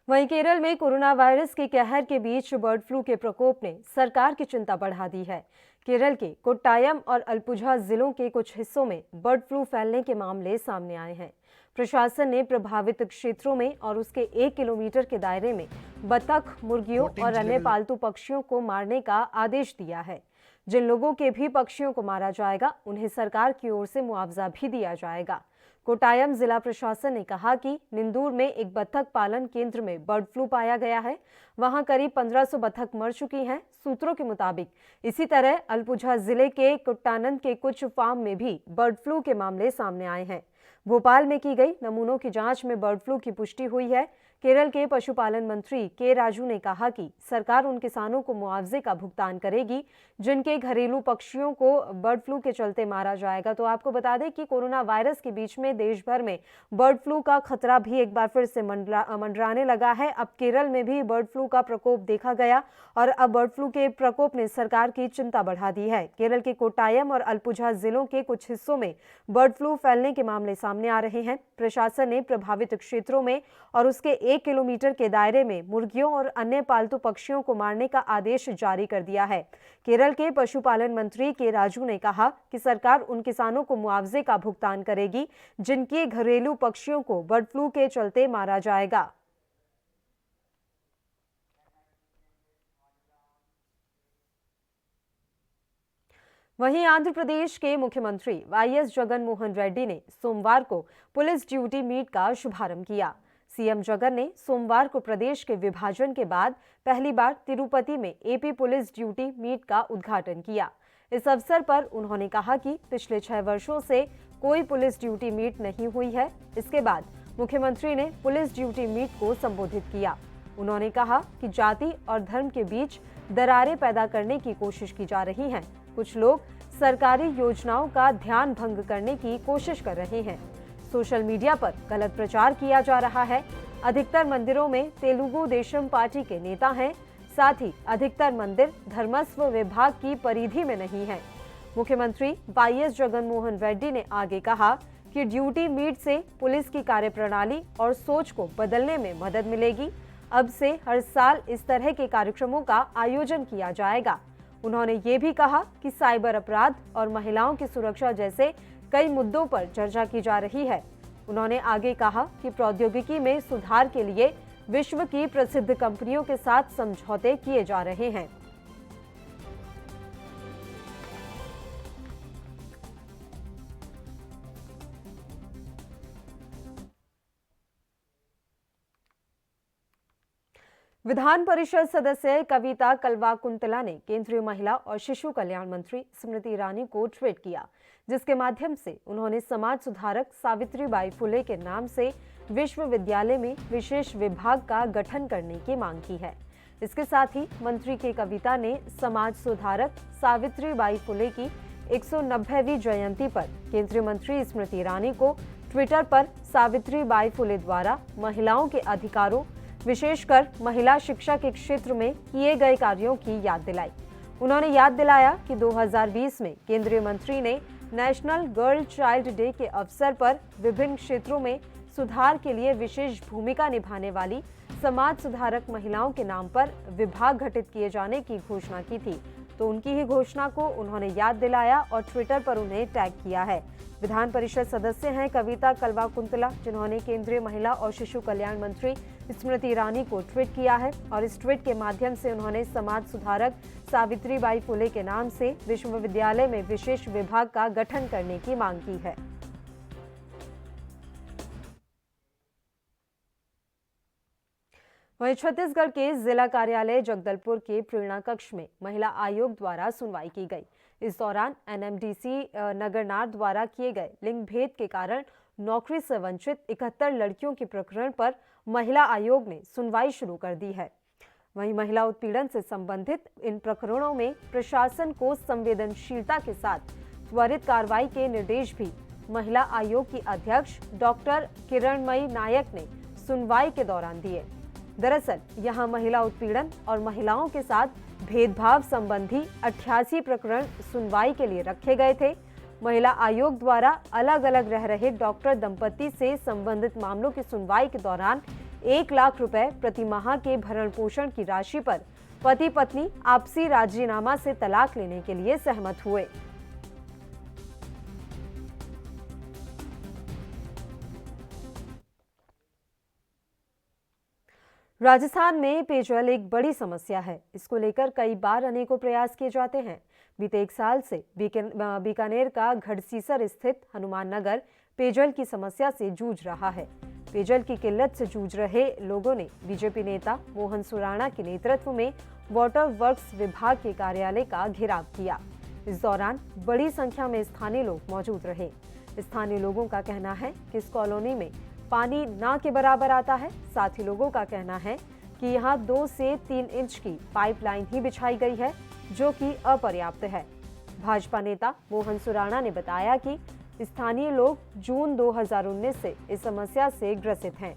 वहीं केरल में कोरोना वायरस के कहर के बीच बर्ड फ्लू के प्रकोप ने सरकार की चिंता बढ़ा दी है। केरल के कोट्टायम और अलपुझा जिलों के कुछ हिस्सों में बर्ड फ्लू फैलने के मामले सामने आए हैं। प्रशासन ने प्रभावित क्षेत्रों में और उसके 1 किलोमीटर के दायरे में बतख, मुर्गियों और अन्य पालतू पक्षियों को मारने का आदेश दिया है। जिन लोगों के भी पक्षियों को मारा जाएगा, उन्हें सरकार की ओर से मुआवजा भी दिया जाएगा। कोट्टायम जिला प्रशासन ने कहा कि निंदूर में एक बतख पालन केंद्र में बर्ड फ्लू पाया गया है। वहां करीब 1500 बतख मर चुकी हैं। सूत्रों के मुताबिक इसी तरह अलपुझा जिले के कुट्टानंद के कुछ फार्म में भी बर्ड फ्लू के मामले सामने आए हैं। भोपाल में की गई नमूनों की जांच में बर्ड फ्लू की पुष्टि हुई है। केरल के पशुपालन मंत्री के राजू ने कहा कि सरकार उन किसानों को मुआवजे का भुगतान करेगी जिनके घरेलू पक्षियों को बर्ड फ्लू के चलते मारा जाएगा। तो आपको बता दें कि कोरोना वायरस के बीच में देश भर में बर्ड फ्लू का खतरा भी एक बार फिर से मंडराने लगा है। अब केरल में भी बर्ड फ्लू का प्रकोप देखा गया और अब बर्ड फ्लू के प्रकोप ने सरकार की चिंता बढ़ा दी है। केरल के कोट्टायम और अलपुझा जिलों के कुछ हिस्सों में बर्ड फ्लू फैलने के मामले सामने आ रहे हैं। प्रशासन ने प्रभावित क्षेत्रों में और उसके 1 किलोमीटर के दायरे में मुर्गियों और अन्य पालतू पक्षियों को मारने का आदेश जारी कर दिया है। केरल के पशुपालन मंत्री के राजू ने कहा कि सरकार उन किसानों को मुआवजे का भुगतान करेगी जिनके घरेलू पक्षियों को बर्ड फ्लू के चलते मारा जाएगा। वहीं आंध्र प्रदेश के मुख्यमंत्री वाईएस जगन मोहन रेड्डी ने सोमवार को पुलिस ड्यूटी मीट का शुभारंभ किया। सीएम जगन ने सोमवार को प्रदेश के विभाजन के बाद पहली बार तिरुपति में एपी पुलिस ड्यूटी मीट का उद्घाटन किया। इस अवसर पर उन्होंने कहा कि पिछले 6 वर्षों से कोई पुलिस ड्यूटी मीट नहीं हुई है। इसके बाद मुख्यमंत्री ने पुलिस ड्यूटी मीट को संबोधित किया। उन्होंने कहा कि जाति और धर्म के बीच दरारें पैदा करने की कोशिश की जा रही है। कुछ लोग सरकारी योजनाओं का ध्यान भंग करने की कोशिश कर रहे हैं। सोशल मीडिया पर गलत प्रचार किया जा रहा है। अधिकतर मंदिरों में तेलुगु देशम पार्टी के नेता हैं। साथ ही अधिकतर मंदिर धर्मस्व विभाग की परिधि में नहीं है। मुख्यमंत्री वाईएस जगनमोहन रेड्डी ने आगे कहा कि ड्यूटी मीट से पुलिस की कार्यप्रणाली और सोच को बदलने में मदद मिलेगी। अब से हर साल इस तरह के कार्यक्रमों का आयोजन किया जाएगा। उन्होंने ये भी कहा कि साइबर अपराध और महिलाओं की सुरक्षा जैसे कई मुद्दों पर चर्चा की जा रही है। उन्होंने आगे कहा कि प्रौद्योगिकी में सुधार के लिए विश्व की प्रसिद्ध कंपनियों के साथ समझौते किए जा रहे हैं। विधान परिषद सदस्य कविता कल्वाकुंतला ने केंद्रीय महिला और शिशु कल्याण मंत्री स्मृति ईरानी को ट्वीट किया, जिसके माध्यम से उन्होंने समाज सुधारक सावित्रीबाई फुले के नाम से विश्वविद्यालय में विशेष विभाग का गठन करने की मांग की है। इसके साथ ही मंत्री के कविता ने समाज सुधारक सावित्रीबाई फुले की 190वीं जयंती पर केंद्रीय मंत्री स्मृति ईरानी को ट्विटर पर सावित्रीबाई फुले द्वारा महिलाओं के अधिकारों, विशेषकर महिला शिक्षा के क्षेत्र में किए गए कार्यों की याद दिलाई। उन्होंने याद दिलाया कि 2020 में केंद्रीय मंत्री ने नेशनल गर्ल चाइल्ड डे के अवसर पर विभिन्न क्षेत्रों में सुधार के लिए विशेष भूमिका निभाने वाली समाज सुधारक महिलाओं के नाम पर विभाग गठित किए जाने की घोषणा की थी, तो उनकी ही घोषणा को उन्होंने याद दिलाया और ट्विटर पर उन्हें टैग किया है। विधान परिषद सदस्य हैं कविता कल्वाकुंतला, जिन्होंने केंद्रीय महिला और शिशु कल्याण मंत्री स्मृति ईरानी को ट्वीट किया है और इस ट्वीट के माध्यम से उन्होंने समाज सुधारक सावित्रीबाई फुले के नाम से विश्वविद्यालय में विशेष विभाग का गठन करने की मांग की है। वहीं छत्तीसगढ़ के जिला कार्यालय जगदलपुर के प्रेरणा कक्ष में महिला आयोग द्वारा सुनवाई की गई। इस दौरान एनएमडीसी नगरनार द्वारा किए गए लिंग भेद के कारण नौकरी से वंचित 71 लड़कियों के प्रकरण पर महिला आयोग ने सुनवाई शुरू कर दी है। वहीं महिला उत्पीड़न से संबंधित इन प्रकरणों में प्रशासन को संवेदनशीलता के साथ त्वरित कार्रवाई के निर्देश भी महिला आयोग की अध्यक्ष डॉक्टर किरणमयी नायक ने सुनवाई के दौरान दिए। दरअसल यहां महिला उत्पीड़न और महिलाओं के साथ भेदभाव संबंधी 88 प्रकरण सुनवाई के लिए रखे गए थे। महिला आयोग द्वारा अलग अलग रह रहे डॉक्टर दंपति से संबंधित मामलों की सुनवाई के दौरान 1 लाख रुपए प्रति माह के भरण पोषण की राशि पर पति पत्नी आपसी राजीनामा से तलाक लेने के लिए सहमत हुए। राजस्थान में पेयजल एक बड़ी समस्या है। इसको लेकर कई बार अनेकों प्रयास किए जाते हैं। बीते 1 साल से बीकानेर का घड़सीसर स्थित हनुमान नगर पेयजल की समस्या से जूझ रहा है। पेयजल की किल्लत से जूझ रहे लोगों ने बीजेपी नेता मोहन सुराणा के नेतृत्व में वाटर वर्क्स विभाग के कार्यालय का घेराव किया। इस दौरान बड़ी संख्या में स्थानीय लोग मौजूद रहे। स्थानीय लोगों का कहना है कि इस कॉलोनी में पानी ना के बराबर आता है। साथ ही लोगों का कहना है कि यहाँ 2 से 3 इंच की पाइपलाइन ही बिछाई गई है, जो कि अपर्याप्त है। भाजपा नेता मोहन सुराणा ने बताया कि स्थानीय लोग जून 2019 से इस समस्या से ग्रसित हैं।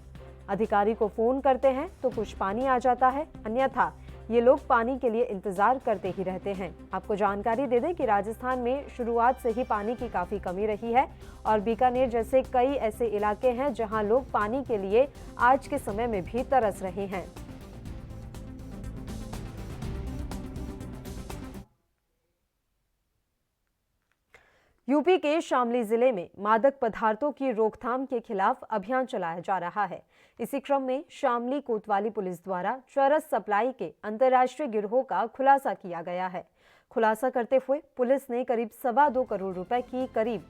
अधिकारी को फोन करते हैं तो कुछ पानी आ जाता है, अन्यथा ये लोग पानी के लिए इंतजार करते ही रहते हैं। आपको जानकारी दे दें कि राजस्थान में शुरुआत से ही पानी की काफी कमी रही है और बीकानेर जैसे कई ऐसे इलाके हैं जहां लोग पानी के लिए आज के समय में भी तरस रहे हैं। यूपी के शामली जिले में मादक पदार्थों की रोकथाम के खिलाफ अभियान चलाया जा रहा है। इसी क्रम में शामली कोतवाली पुलिस द्वारा चरस सप्लाई के अंतर्राष्ट्रीय गिरोह का खुलासा किया गया है। खुलासा करते हुए पुलिस ने करीब 2.25 करोड़ रुपए की करीब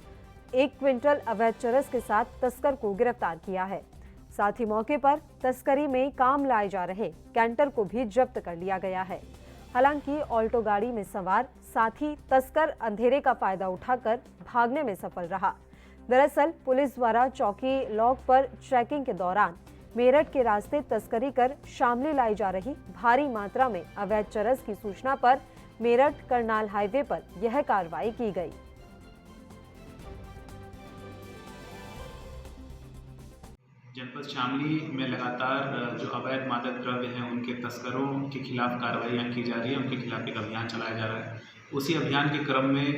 1 क्विंटल अवैध चरस के साथ तस्कर को गिरफ्तार किया है। साथ ही मौके पर तस्करी में काम लाए जा रहे कैंटर को भी जब्त कर लिया गया है। हालांकि ऑल्टो गाड़ी में सवार साथी तस्कर अंधेरे का फायदा उठाकर भागने में सफल रहा। दरअसल पुलिस द्वारा चौकी लॉक पर चेकिंग के दौरान मेरठ के रास्ते तस्करी कर शामली लाई जा रही भारी मात्रा में अवैध चरस की सूचना पर मेरठ करनाल हाईवे पर यह कार्रवाई की गई। जनपद शामली में लगातार जो अवैध मादक द्रव्य हैं उनके तस्करों के खिलाफ कार्रवाइयाँ की जा रही है, उनके खिलाफ एक अभियान चलाया जा रहा है। उसी अभियान के क्रम में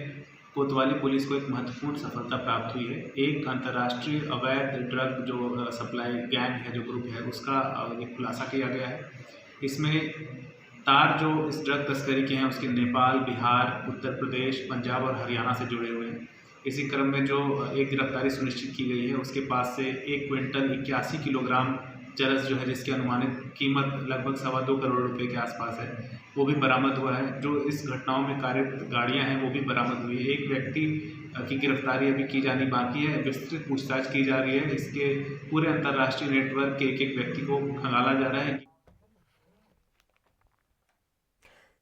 कोतवाली पुलिस को एक महत्वपूर्ण सफलता प्राप्त हुई है। एक अंतर्राष्ट्रीय अवैध ड्रग जो सप्लाई गैंग है, जो ग्रुप है, उसका एक खुलासा किया गया है। इसमें तार जो इस ड्रग तस्करी के हैं उसके नेपाल, बिहार, उत्तर प्रदेश, पंजाब और हरियाणा से जुड़े हुए हैं। इसी क्रम में जो एक गिरफ्तारी सुनिश्चित की गई है, उसके पास से 1 क्विंटल 81 किलोग्राम चरस जो है, जिसकी अनुमानित कीमत लगभग 2.25 करोड़ रुपए के आसपास है, वो भी बरामद हुआ है। जो इस घटनाओं में कार्यरत गाड़ियां हैं वो भी बरामद हुई है। एक व्यक्ति की गिरफ्तारी अभी की जानी बाकी है, विस्तृत पूछताछ की जा रही है। इसके पूरे अंतर्राष्ट्रीय नेटवर्क के एक व्यक्ति को खंगाला जा रहा है।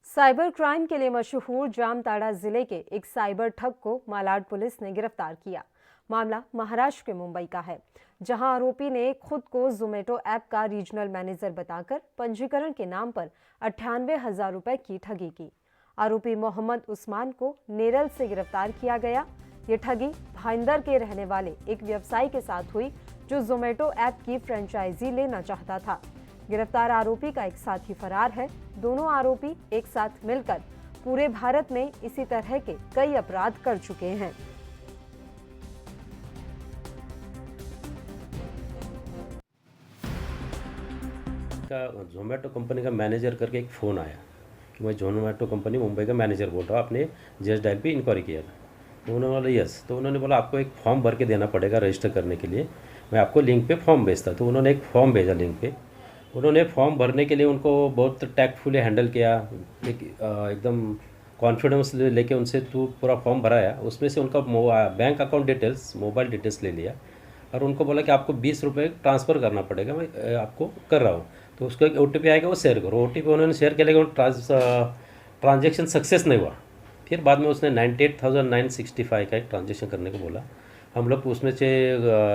साइबर क्राइम के लिए मशहूर जामताड़ा जिले के एक साइबर ठग को मालाड पुलिस ने गिरफ्तार किया। मामला महाराष्ट्र के मुंबई का है, जहां आरोपी ने खुद को जोमेटो ऐप का रीजनल मैनेजर बताकर पंजीकरण के नाम पर 98,000 रुपए की ठगी की। आरोपी मोहम्मद उस्मान को नेरल से गिरफ्तार किया गया। ये ठगी भाईंदर के रहने वाले एक व्यवसायी के साथ हुई, जो जोमेटो ऐप की फ्रेंचाइजी लेना चाहता था। गिरफ्तार आरोपी का एक साथी फरार है। दोनों आरोपी एक साथ मिलकर पूरे भारत में इसी तरह के कई अपराध कर चुके हैं। जोमेटो कंपनी का मैनेजर करके एक फ़ोन आया कि मैं जोमेटो कंपनी मुंबई का मैनेजर बोल रहा हूँ, आपने जेएस डायल पे इंक्वायरी किया था। तो उन्होंने बोला यस। तो उन्होंने बोला आपको एक फॉर्म भर के देना पड़ेगा रजिस्टर करने के लिए, मैं आपको लिंक पे फॉर्म भेजता। तो उन्होंने एक फॉर्म भेजा लिंक पे। उन्होंने फॉर्म भरने के लिए उनको बहुत टैक्टफुली हैंडल किया, एकदम कॉन्फिडेंस लेके उनसे पूरा फॉर्म भराया। उसमें से उनका bank account details, mobile details ले लिया और उनको बोला कि आपको 20 रुपये ट्रांसफ़र करना पड़ेगा, मैं आपको कर रहा हूँ। तो उसका एक OTP आएगा, वो शेयर करो। OTP उन्होंने शेयर किया, लेकिन ट्रांजेक्शन सक्सेस नहीं हुआ। फिर बाद में उसने 98,965 का एक ट्रांजेक्शन करने को बोला। हम लोग उसमें से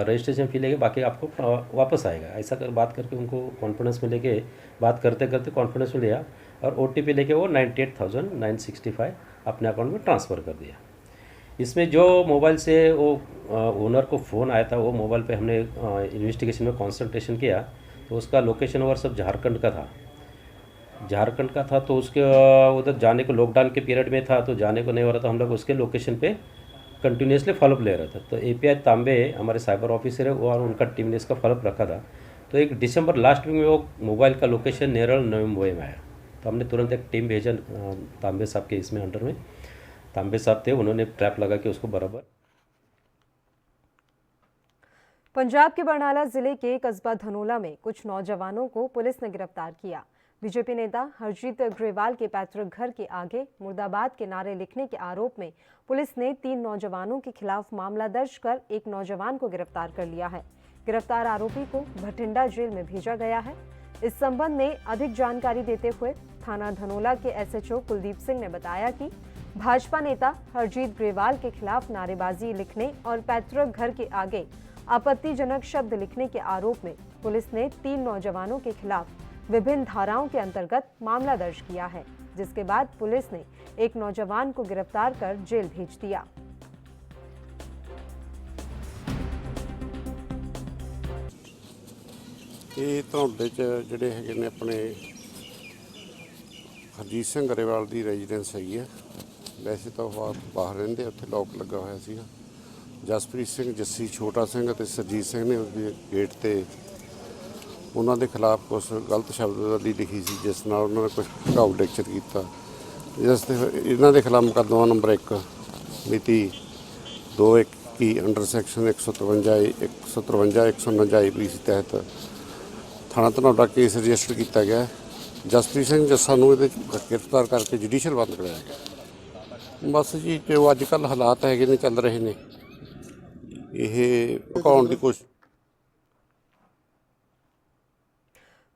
रजिस्ट्रेशन फी लेके बाकी आपको वापस आएगा, ऐसा कर बात करके उनको कॉन्फिडेंस में लेके बात करते करते कॉन्फिडेंस में लिया और OTP लेके वो 98,965 अपने अकाउंट में ट्रांसफ़र कर दिया। इसमें जो मोबाइल से वो ओनर को फ़ोन आया था, वो मोबाइल पे हमने इन्वेस्टिगेशन में कंसल्टेशन किया तो उसका लोकेशन ओवर सब झारखंड का था। तो उसके उधर जाने को लॉकडाउन के पीरियड में था, तो जाने को नहीं हो रहा था। हम लोग उसके लोकेशन पे कंटिन्यूसली फॉलोअप ले रहा था। तो API तांबे हमारे साइबर ऑफिसर है, और उनका टीम ने इसका फॉलोअप रखा था। तो एक दिसंबर लास्ट वीक में वो मोबाइल का लोकेशन नेरल नवी मुंबई में आया। तो हमने तुरंत एक टीम भेजा तांबे साहब के इसमें अंडर में। तांबे साहब थे, उन्होंने ट्रैप लगा के उसको बराबर। पंजाब के बरनाला जिले के कस्बा धनोला में कुछ नौजवानों को पुलिस ने गिरफ्तार किया। बीजेपी नेता हरजीत ग्रेवाल के पैतृक घर के आगे मुर्दाबाद के नारे लिखने के आरोप में पुलिस ने 3 नौजवानों के खिलाफ मामला दर्ज कर एक नौजवान को गिरफ्तार कर लिया है। गिरफ्तार आरोपी को भटिंडा जेल में भेजा गया है। इस संबंध में अधिक जानकारी देते हुए थाना धनोला के SHO कुलदीप सिंह ने बताया कि भाजपा नेता हरजीत ग्रेवाल के खिलाफ नारेबाजी लिखने और पैतृक घर के आगे आपत्तिजनक शब्द लिखने के आरोप में पुलिस ने 3 नौजवानों के खिलाफ विभिन्न धाराओं के अंतर्गत मामला दर्ज किया है, जिसके बाद पुलिस ने एक नौजवान को गिरफ्तार कर जेल भेज दिया। ਇਹ ਧੌਂਦੇ 'ਚ ਜਿਹੜੇ ਹੈਗੇ ਨੇ ਆਪਣੇ ਹਰਜੀਤ ਸਿੰਘ ਗਰੇਵਾਲ ਦੀ ਰੈਜ਼ੀਡੈਂਸ ਹੈਗੀ ਆ। ਵੈਸੇ ਤਾਂ ਉਹ ਬਾਹਰ ਰਹਿੰਦੇ, ਉੱਥੇ ਲੋਕ ਲੱਗਾ ਹੋਇਆ ਸੀਗਾ। ਜਸਪ੍ਰੀਤ ਸਿੰਘ, ਜੱਸੀ, ਛੋਟਾ ਸਿੰਘ ਅਤੇ ਸਰਜੀਤ ਸਿੰਘ ਨੇ ਉਸਦੇ ਗੇਟ ਤੇ ਉਹਨਾਂ ਦੇ ਖਿਲਾਫ ਕੁਝ ਗਲਤ ਸ਼ਬਦਾਵਲੀ ਲਿਖੀ ਸੀ, ਜਿਸ ਨਾਲ ਉਹਨਾਂ ਨੇ ਕੁਝ ਭੜਕਾਊ ਟੈਕਚਰ ਕੀਤਾ। ਜਿਸ ਤੇ ਇਹਨਾਂ ਦੇ ਖਿਲਾਫ ਮੁਕੱਦਮਾ ਨੰਬਰ 1 ਮਿਤੀ 2/21 ਅੰਡਰ ਸੈਕਸ਼ਨ 153 149 IPC ਤਹਿਤ थाना धनौला केस रजिस्टर किया गया। जसप्रीत सिंह जस्सा नूं इहदे गिरफ्तार करके जुडिशल बंद कराया गया। बस जी जो अजकल हालात है ने चल रहे ने, ये भड़काउण दी कोशिश।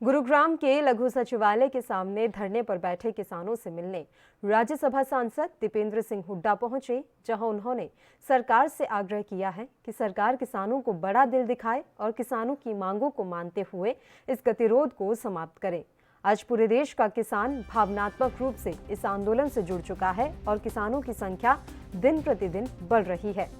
गुरुग्राम के लघु सचिवालय के सामने धरने पर बैठे किसानों से मिलने राज्यसभा सांसद दीपेंद्र सिंह हुड्डा पहुंचे, जहां उन्होंने सरकार से आग्रह किया है कि सरकार किसानों को बड़ा दिल दिखाए और किसानों की मांगों को मानते हुए इस गतिरोध को समाप्त करे। आज पूरे देश का किसान भावनात्मक रूप से इस आंदोलन से जुड़ चुका है और किसानों की संख्या दिन प्रतिदिन बढ़ रही है।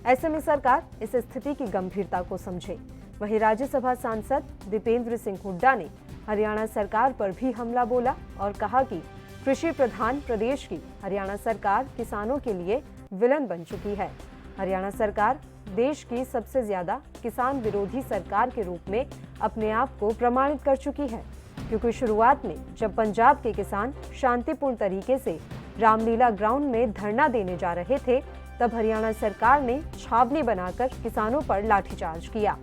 ऐसे में सरकार इस स्थिति की गंभीरता को समझे। वहीं राज्यसभा सांसद दीपेंद्र सिंह हुड्डा ने हरियाणा सरकार पर भी हमला बोला और कहा कि कृषि प्रधान प्रदेश की हरियाणा सरकार किसानों के लिए विलन बन चुकी है। हरियाणा सरकार देश की सबसे ज्यादा किसान विरोधी सरकार के रूप में अपने आप को प्रमाणित कर चुकी है, क्योंकि शुरुआत में जब पंजाब के किसान शांतिपूर्ण तरीके से रामलीला ग्राउंड में धरना देने जा रहे थे, तब हरियाणा सरकार ने छावनी बनाकर किसानों पर लाठीचार्ज किया।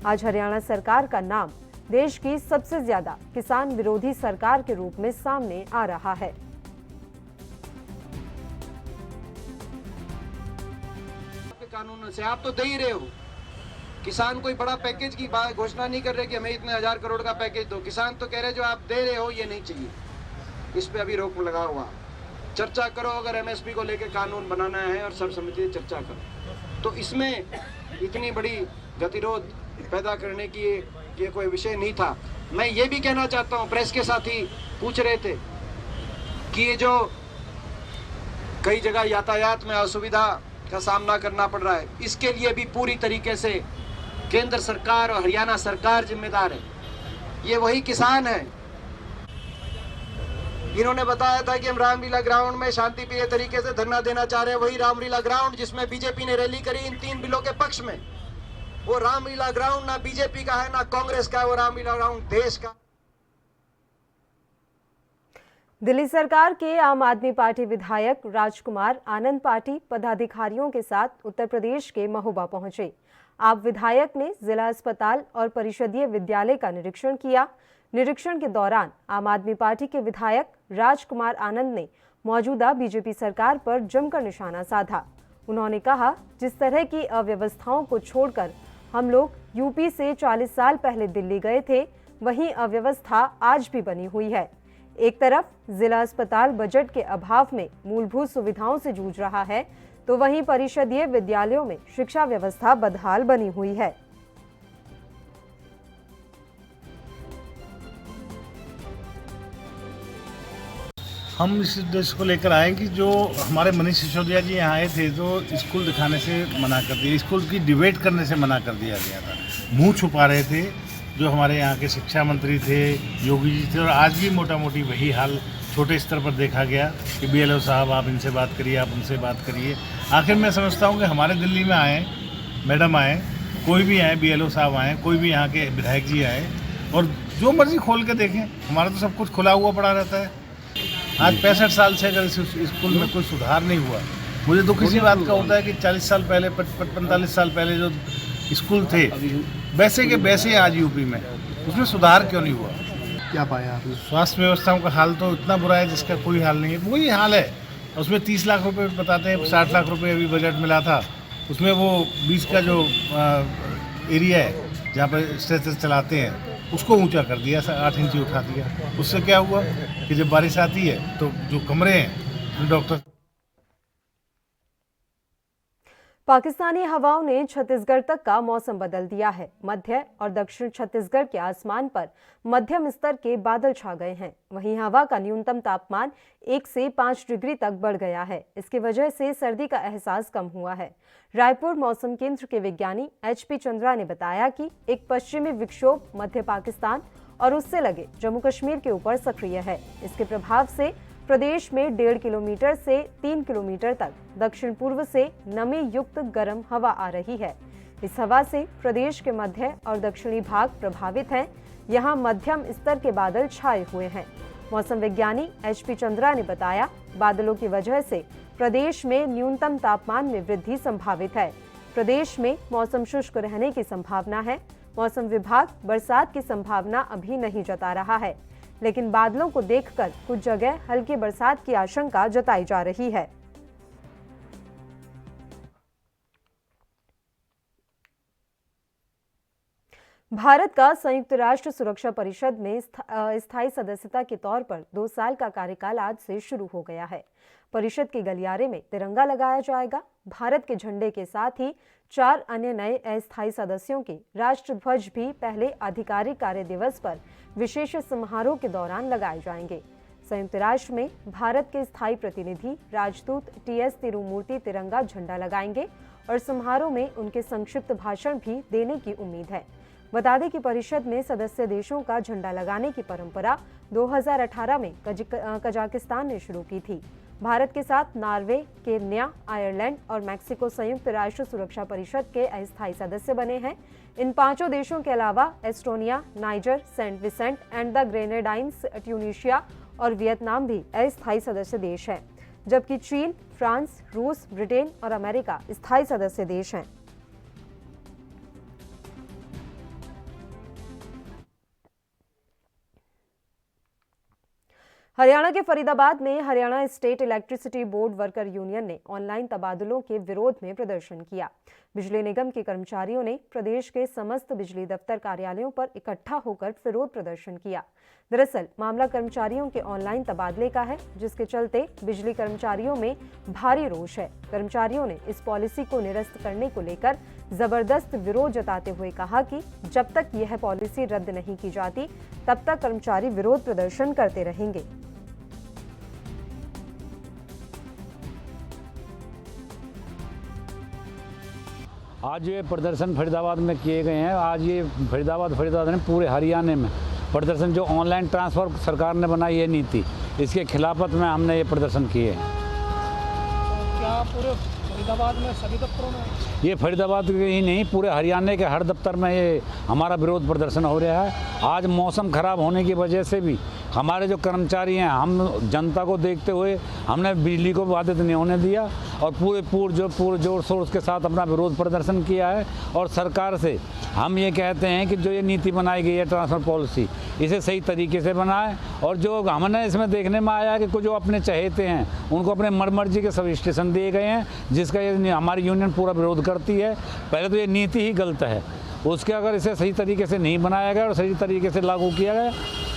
आज हरियाणा सरकार का नाम देश की सबसे ज्यादा किसान विरोधी सरकार के रूप में सामने आ रहा है। कानून से आप तो दे ही रहे हो। किसान कोई बड़ा पैकेज की घोषणा नहीं कर रहे कि हमें इतने 1000 करोड़ का पैकेज दो। किसान तो कह रहे जो आप दे रहे हो ये नहीं चाहिए, इस पे अभी रोक लगा हुआ। चर्चा करो, अगर एमएसपी को लेकर कानून बनाना है और सर्वसम्मति से चर्चा करो। तो इसमें इतनी बड़ी गतिरोध पैदा करने की ये कोई विषय नहीं था। मैं ये भी कहना चाहता हूँ, प्रेस के साथी पूछ रहे थे कि ये जो कई जगह यातायात में असुविधा का सामना करना पड़ रहा है, इसके लिए भी पूरी तरीके से केंद्र सरकार और हरियाणा सरकार जिम्मेदार है। ये वही किसान है, इन्होंने बताया था कि हम रामलीला ग्राउंड में शांतिप्रिय तरीके से धरना देना चाह रहे हैं। वही रामलीला ग्राउंड जिसमें बीजेपी ने रैली करी इन 3 बिलों के पक्ष में, वो रामलीला ग्राउंड ना बीजेपी का है ना कांग्रेस का है, वो रामलीला ग्राउंड देश का। दिल्ली सरकार के आम आदमी पार्टी विधायक राजकुमार आनंद पार्टी पदाधिकारियों के साथ उत्तर प्रदेश के महोबा पहुंचे। आप विधायक ने जिला अस्पताल और परिषदीय विद्यालय का निरीक्षण किया। निरीक्षण के दौरान आम आदमी पार्टी के विधायक राजकुमार आनंद ने मौजूदा बीजेपी सरकार पर जमकर निशाना साधा। उन्होंने कहा, जिस तरह की अव्यवस्थाओं को छोड़कर हम लोग यूपी से 40 साल पहले दिल्ली गए थे, वहीं अव्यवस्था आज भी बनी हुई है। एक तरफ जिला अस्पताल बजट के अभाव में मूलभूत सुविधाओं से जूझ रहा है, तो वहीं परिषदीय विद्यालयों में शिक्षा व्यवस्था बदहाल बनी हुई है। हम इस उद्देश्य को लेकर आए कि जो हमारे मनीष सिसोदिया जी यहाँ आए थे, तो स्कूल दिखाने से मना कर दिया, स्कूल की डिबेट करने से मना कर दिया गया था। मुंह छुपा रहे थे जो हमारे यहाँ के शिक्षा मंत्री थे, योगी जी थे, और आज भी मोटा मोटी वही हाल छोटे स्तर पर देखा गया कि BLO साहब आप इनसे बात करिए, आप उनसे बात करिए। आखिर मैं समझता हूँ कि हमारे दिल्ली में आए, मैडम आए, कोई भी आए, BLO साहब आए, कोई भी यहाँ के विधायक जी आए, और जो मर्जी खोल के देखें, हमारा तो सब कुछ खुला हुआ पड़ा रहता है। आज 65 साल से अगर इस स्कूल में कोई सुधार नहीं हुआ, मुझे दुख इसी बात का होता है कि 40 साल पहले 45 साल पहले जो स्कूल थे वैसे के वैसे आज यूपी में, उसमें सुधार क्यों नहीं हुआ? क्या पाया आपने? स्वास्थ्य व्यवस्थाओं का हाल तो इतना बुरा है जिसका कोई हाल नहीं है। वही हाल है, उसमें 30 लाख रुपए बताते हैं, 60 लाख रुपए अभी बजट मिला था, उसमें वो 20 का जो एरिया है जहाँ पर स्ट्रेचर चलाते हैं उसको ऊंचा कर दिया, 8 इंच उठा दिया। उससे क्या हुआ कि जब बारिश आती है तो जो कमरे हैं डॉक्टर। पाकिस्तानी हवाओं ने छत्तीसगढ़ तक का मौसम बदल दिया है। मध्य और दक्षिण छत्तीसगढ़ के आसमान पर मध्यम स्तर के बादल छा गए हैं। वहीं हवा का न्यूनतम तापमान 1 से 5 डिग्री तक बढ़ गया है। इसकी वजह से सर्दी का एहसास कम हुआ है। रायपुर मौसम केंद्र के विज्ञानी HP चंद्रा ने बताया कि एक पश्चिमी विक्षोभ मध्य पाकिस्तान और उससे लगे जम्मू कश्मीर के ऊपर सक्रिय है। इसके प्रभाव से प्रदेश में 1.5 किलोमीटर से 3 किलोमीटर तक दक्षिण पूर्व से नमी युक्त गर्म हवा आ रही है। इस हवा से प्रदेश के मध्य और दक्षिणी भाग प्रभावित हैं। यहाँ मध्यम स्तर के बादल छाए हुए हैं। मौसम विज्ञानी HP चंद्रा ने बताया, बादलों की वजह से प्रदेश में न्यूनतम तापमान में वृद्धि संभावित है। प्रदेश में मौसम शुष्क रहने की संभावना है। मौसम विभाग बरसात की संभावना अभी नहीं जता रहा है, लेकिन बादलों को देखकर कुछ जगह हल्की बरसात की आशंका जताई जा रही है। भारत का संयुक्त राष्ट्र सुरक्षा परिषद में स्थायी सदस्यता के तौर पर 2 साल का कार्यकाल आज से शुरू हो गया है। परिषद के गलियारे में तिरंगा लगाया जाएगा। भारत के झंडे के साथ ही 4 अन्य नए अस्थायी सदस्यों के राष्ट्रध्वज भी पहले आधिकारिक कार्य दिवस पर विशेष समारोह के दौरान लगाए जाएंगे। संयुक्त राष्ट्र में भारत के स्थायी प्रतिनिधि राजदूत टीएस तिरुमूर्ति तिरंगा झंडा लगाएंगे और समारोह में उनके संक्षिप्त भाषण भी देने की उम्मीद है। बता दें कि परिषद में सदस्य देशों का झंडा लगाने की परंपरा 2018 में कजाकिस्तान ने शुरू की थी। भारत के साथ नॉर्वे, केन्या, आयरलैंड और मैक्सिको संयुक्त राष्ट्र सुरक्षा परिषद के अस्थायी सदस्य बने हैं। इन 5 देशों के अलावा Estonia, Niger, Saint Vincent and the Grenadines, Tunisia और वियतनाम भी अस्थायी सदस्य देश हैं, जबकि चीन, फ्रांस, रूस, ब्रिटेन और अमेरिका स्थायी सदस्य देश हैं। हरियाणा के फरीदाबाद में Haryana state electricity board worker union ने ऑनलाइन तबादलों के विरोध में प्रदर्शन किया। बिजली निगम के कर्मचारियों ने प्रदेश के समस्त बिजली दफ्तर कार्यालयों पर इकट्ठा होकर विरोध प्रदर्शन किया। दरअसल मामला कर्मचारियों के ऑनलाइन तबादले का है, जिसके चलते बिजली कर्मचारियों में भारी रोष है। कर्मचारियों ने इस पॉलिसी को निरस्त करने को लेकर जबरदस्त विरोध जताते हुए कहा कि जब तक यह पॉलिसी रद्द नहीं की जाती तब तक कर्मचारी विरोध प्रदर्शन करते रहेंगे। आज ये प्रदर्शन फरीदाबाद में किए गए हैं। आज ये फरीदाबाद ने पूरे हरियाणा में प्रदर्शन, जो ऑनलाइन ट्रांसफ़र सरकार ने बनाई है नीति, इसके खिलाफत में हमने ये प्रदर्शन किए हैं। क्या पूरे फरीदाबाद में सभी दफ्तरों में? ये फरीदाबाद के ही नहीं, पूरे हरियाणा के हर दफ्तर में ये हमारा विरोध प्रदर्शन हो रहा है। आज मौसम ख़राब होने की वजह से भी हमारे जो कर्मचारी हैं, हम जनता को देखते हुए हमने बिजली को बाधित नहीं होने दिया और पूरे जोर शोर के साथ अपना विरोध प्रदर्शन किया है। और सरकार से हम ये कहते हैं कि जो ये नीति बनाई गई है ट्रांसफ़र पॉलिसी, इसे सही तरीके से बनाएं। और जो हमने इसमें देखने में आया कि कुछ जो अपने चहेते हैं उनको अपने मर्जी के सब स्टेशन दिए गए हैं, जिसका ये हमारी यूनियन पूरा विरोध करती है। पहले तो ये नीति ही गलत है, उसके अगर इसे सही तरीके से नहीं बनाया गया और सही तरीके से लागू किया गया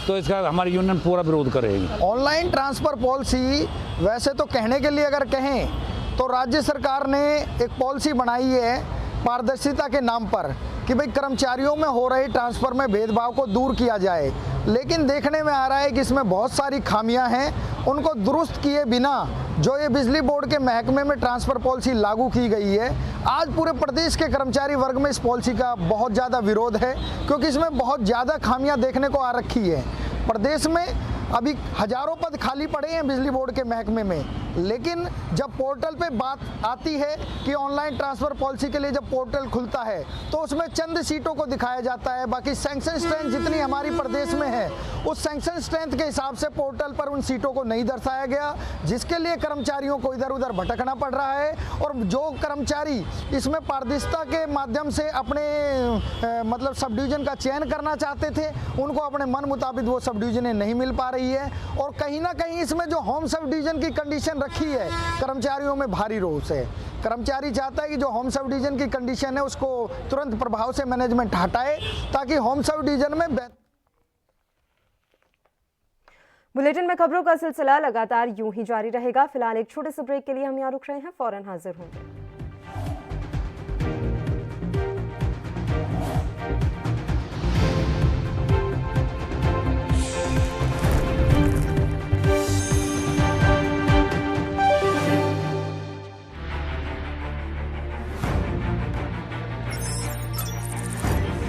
तो इसका हमारी यूनियन पूरा विरोध करेगी। ऑनलाइन ट्रांसफ़र पॉलिसी वैसे तो कहने के लिए अगर कहें तो राज्य सरकार ने एक पॉलिसी बनाई है पारदर्शिता के नाम पर कि भाई कर्मचारियों में हो रहे ट्रांसफ़र में भेदभाव को दूर किया जाए, लेकिन देखने में आ रहा है कि इसमें बहुत सारी खामियां हैं। उनको दुरुस्त किए बिना जो ये बिजली बोर्ड के महकमे में ट्रांसफ़र पॉलिसी लागू की गई है, आज पूरे प्रदेश के कर्मचारी वर्ग में इस पॉलिसी का बहुत ज़्यादा विरोध है, क्योंकि इसमें बहुत ज़्यादा खामियां देखने को आ रखी है। प्रदेश में अभी हजारों पद खाली पड़े हैं बिजली बोर्ड के महकमे में, लेकिन जब पोर्टल पे बात आती है कि ऑनलाइन ट्रांसफ़र पॉलिसी के लिए जब पोर्टल खुलता है तो उसमें चंद सीटों को दिखाया जाता है। बाकी सैंक्शन स्ट्रेंथ जितनी हमारी प्रदेश में है, उस सैंक्शन स्ट्रेंथ के हिसाब से पोर्टल पर उन सीटों को नहीं दर्शाया गया, जिसके लिए कर्मचारियों को इधर उधर भटकना पड़ रहा है। और जो कर्मचारी इसमें पारदर्शिता के माध्यम से अपने मतलब सब डिवीज़न का चयन करना चाहते थे, उनको अपने मन मुताबिक वो सब डिवीज़नें नहीं मिल पा रही है। और कहीं ना कहीं इसमें जो होम सब डिवीज़न की कंडीशन रखी है, कर्मचारियों में भारी रोष है। कर्मचारी चाहता है कि जो होम सब डिवीज़न की कंडीशन है उसको तुरंत प्रभाव से मैनेजमेंट हटाए, ताकि होम सब डिवीज़न में बुलेटिन में खबरों का सिलसिला लगातार यूं ही जारी रहेगा। फिलहाल एक छोटे से ब्रेक के लिए हम यहाँ रुक रहे हैं, फौरन हाजिर होंगे।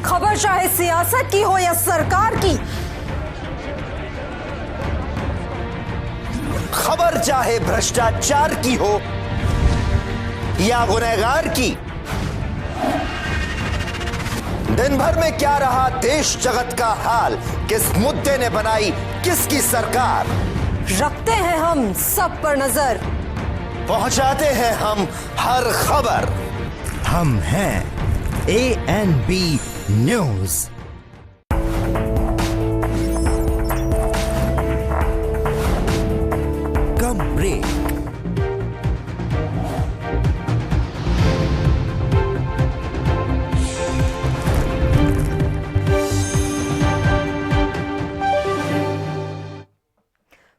खबर चाहे सियासत की हो या सरकार की, खबर चाहे भ्रष्टाचार की हो या गुनहगार की, दिन भर में क्या रहा देश जगत का हाल, किस मुद्दे ने बनाई किसकी सरकार, रखते हैं हम सब पर नजर, पहुंचाते हैं हम हर खबर। हम हैं ANB न्यूज। कम ब्रेक।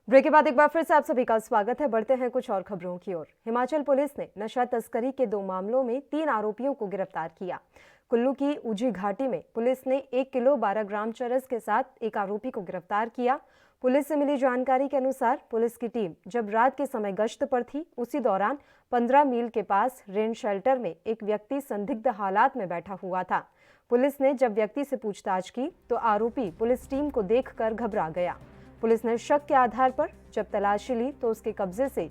ब्रेक के बाद एक बार फिर से आप सभी का स्वागत है। बढ़ते हैं कुछ और खबरों की ओर। हिमाचल पुलिस ने नशा तस्करी के 2 मामलों में 3 आरोपियों को गिरफ्तार किया। कुल्लू की ऊझी घाटी में पुलिस ने 1 किलो 12 ग्राम चरस के साथ एक आरोपी को गिरफ्तार किया। पुलिस से मिली जानकारी के अनुसार पुलिस की टीम जब रात के समय गश्त पर थी, उसी दौरान 15 मील के पास रेन शेल्टर में एक व्यक्ति संदिग्ध हालात में बैठा हुआ था। पुलिस ने जब व्यक्ति से पूछताछ की तो आरोपी पुलिस टीम को देखकर घबरा गया। पुलिस ने शक के आधार पर जब तलाशी ली तो उसके कब्जे से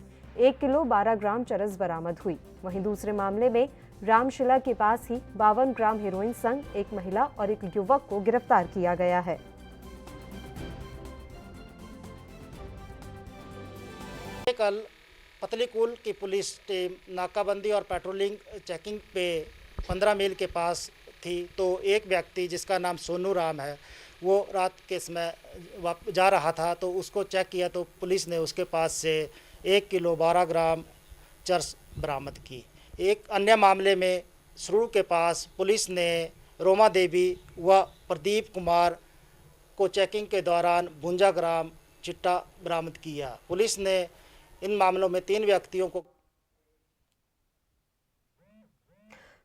1 किलो 12 ग्राम चरस बरामद हुई। वहीं दूसरे मामले में रामशिला के पास ही 52 ग्राम हेरोइन संग एक महिला और एक युवक को गिरफ्तार किया गया है। कल पतलीकूल की पुलिस टीम नाकाबंदी और पेट्रोलिंग चेकिंग पे 15 मील के पास थी, तो एक व्यक्ति जिसका नाम सोनू राम है, वो रात के समय जा रहा था, तो उसको चेक किया तो पुलिस ने उसके पास से 1 किलो 12 ग्राम चरस बरामद की। एक अन्य मामले में सरूड़ के पास पुलिस ने रोमा देवी व प्रदीप कुमार को चेकिंग के दौरान 52 ग्राम चिट्टा बरामद किया। पुलिस ने इन मामलों में 3 व्यक्तियों को।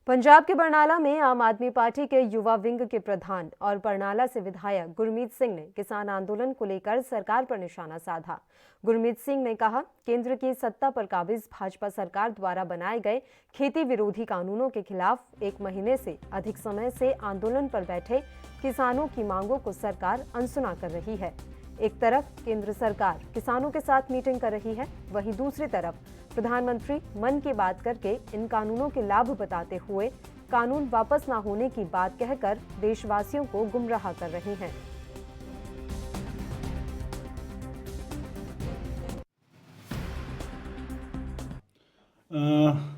पंजाब के बरनाला में आम आदमी पार्टी के युवा विंग के प्रधान और बरनाला से विधायक गुरमीत सिंह ने किसान आंदोलन को लेकर सरकार पर निशाना साधा। गुरमीत सिंह ने कहा, केंद्र की सत्ता पर काबिज भाजपा सरकार द्वारा बनाए गए खेती विरोधी कानूनों के खिलाफ 1 महीने से अधिक समय से आंदोलन पर बैठे किसानों की मांगों को सरकार अनसुना कर रही है। एक तरफ केंद्र सरकार किसानों के साथ मीटिंग कर रही है, वहीं दूसरी तरफ प्रधानमंत्री मन की बात करके इन कानूनों के लाभ बताते हुए कानून वापस न होने की बात कहकर देशवासियों को गुमराह कर रही हैं।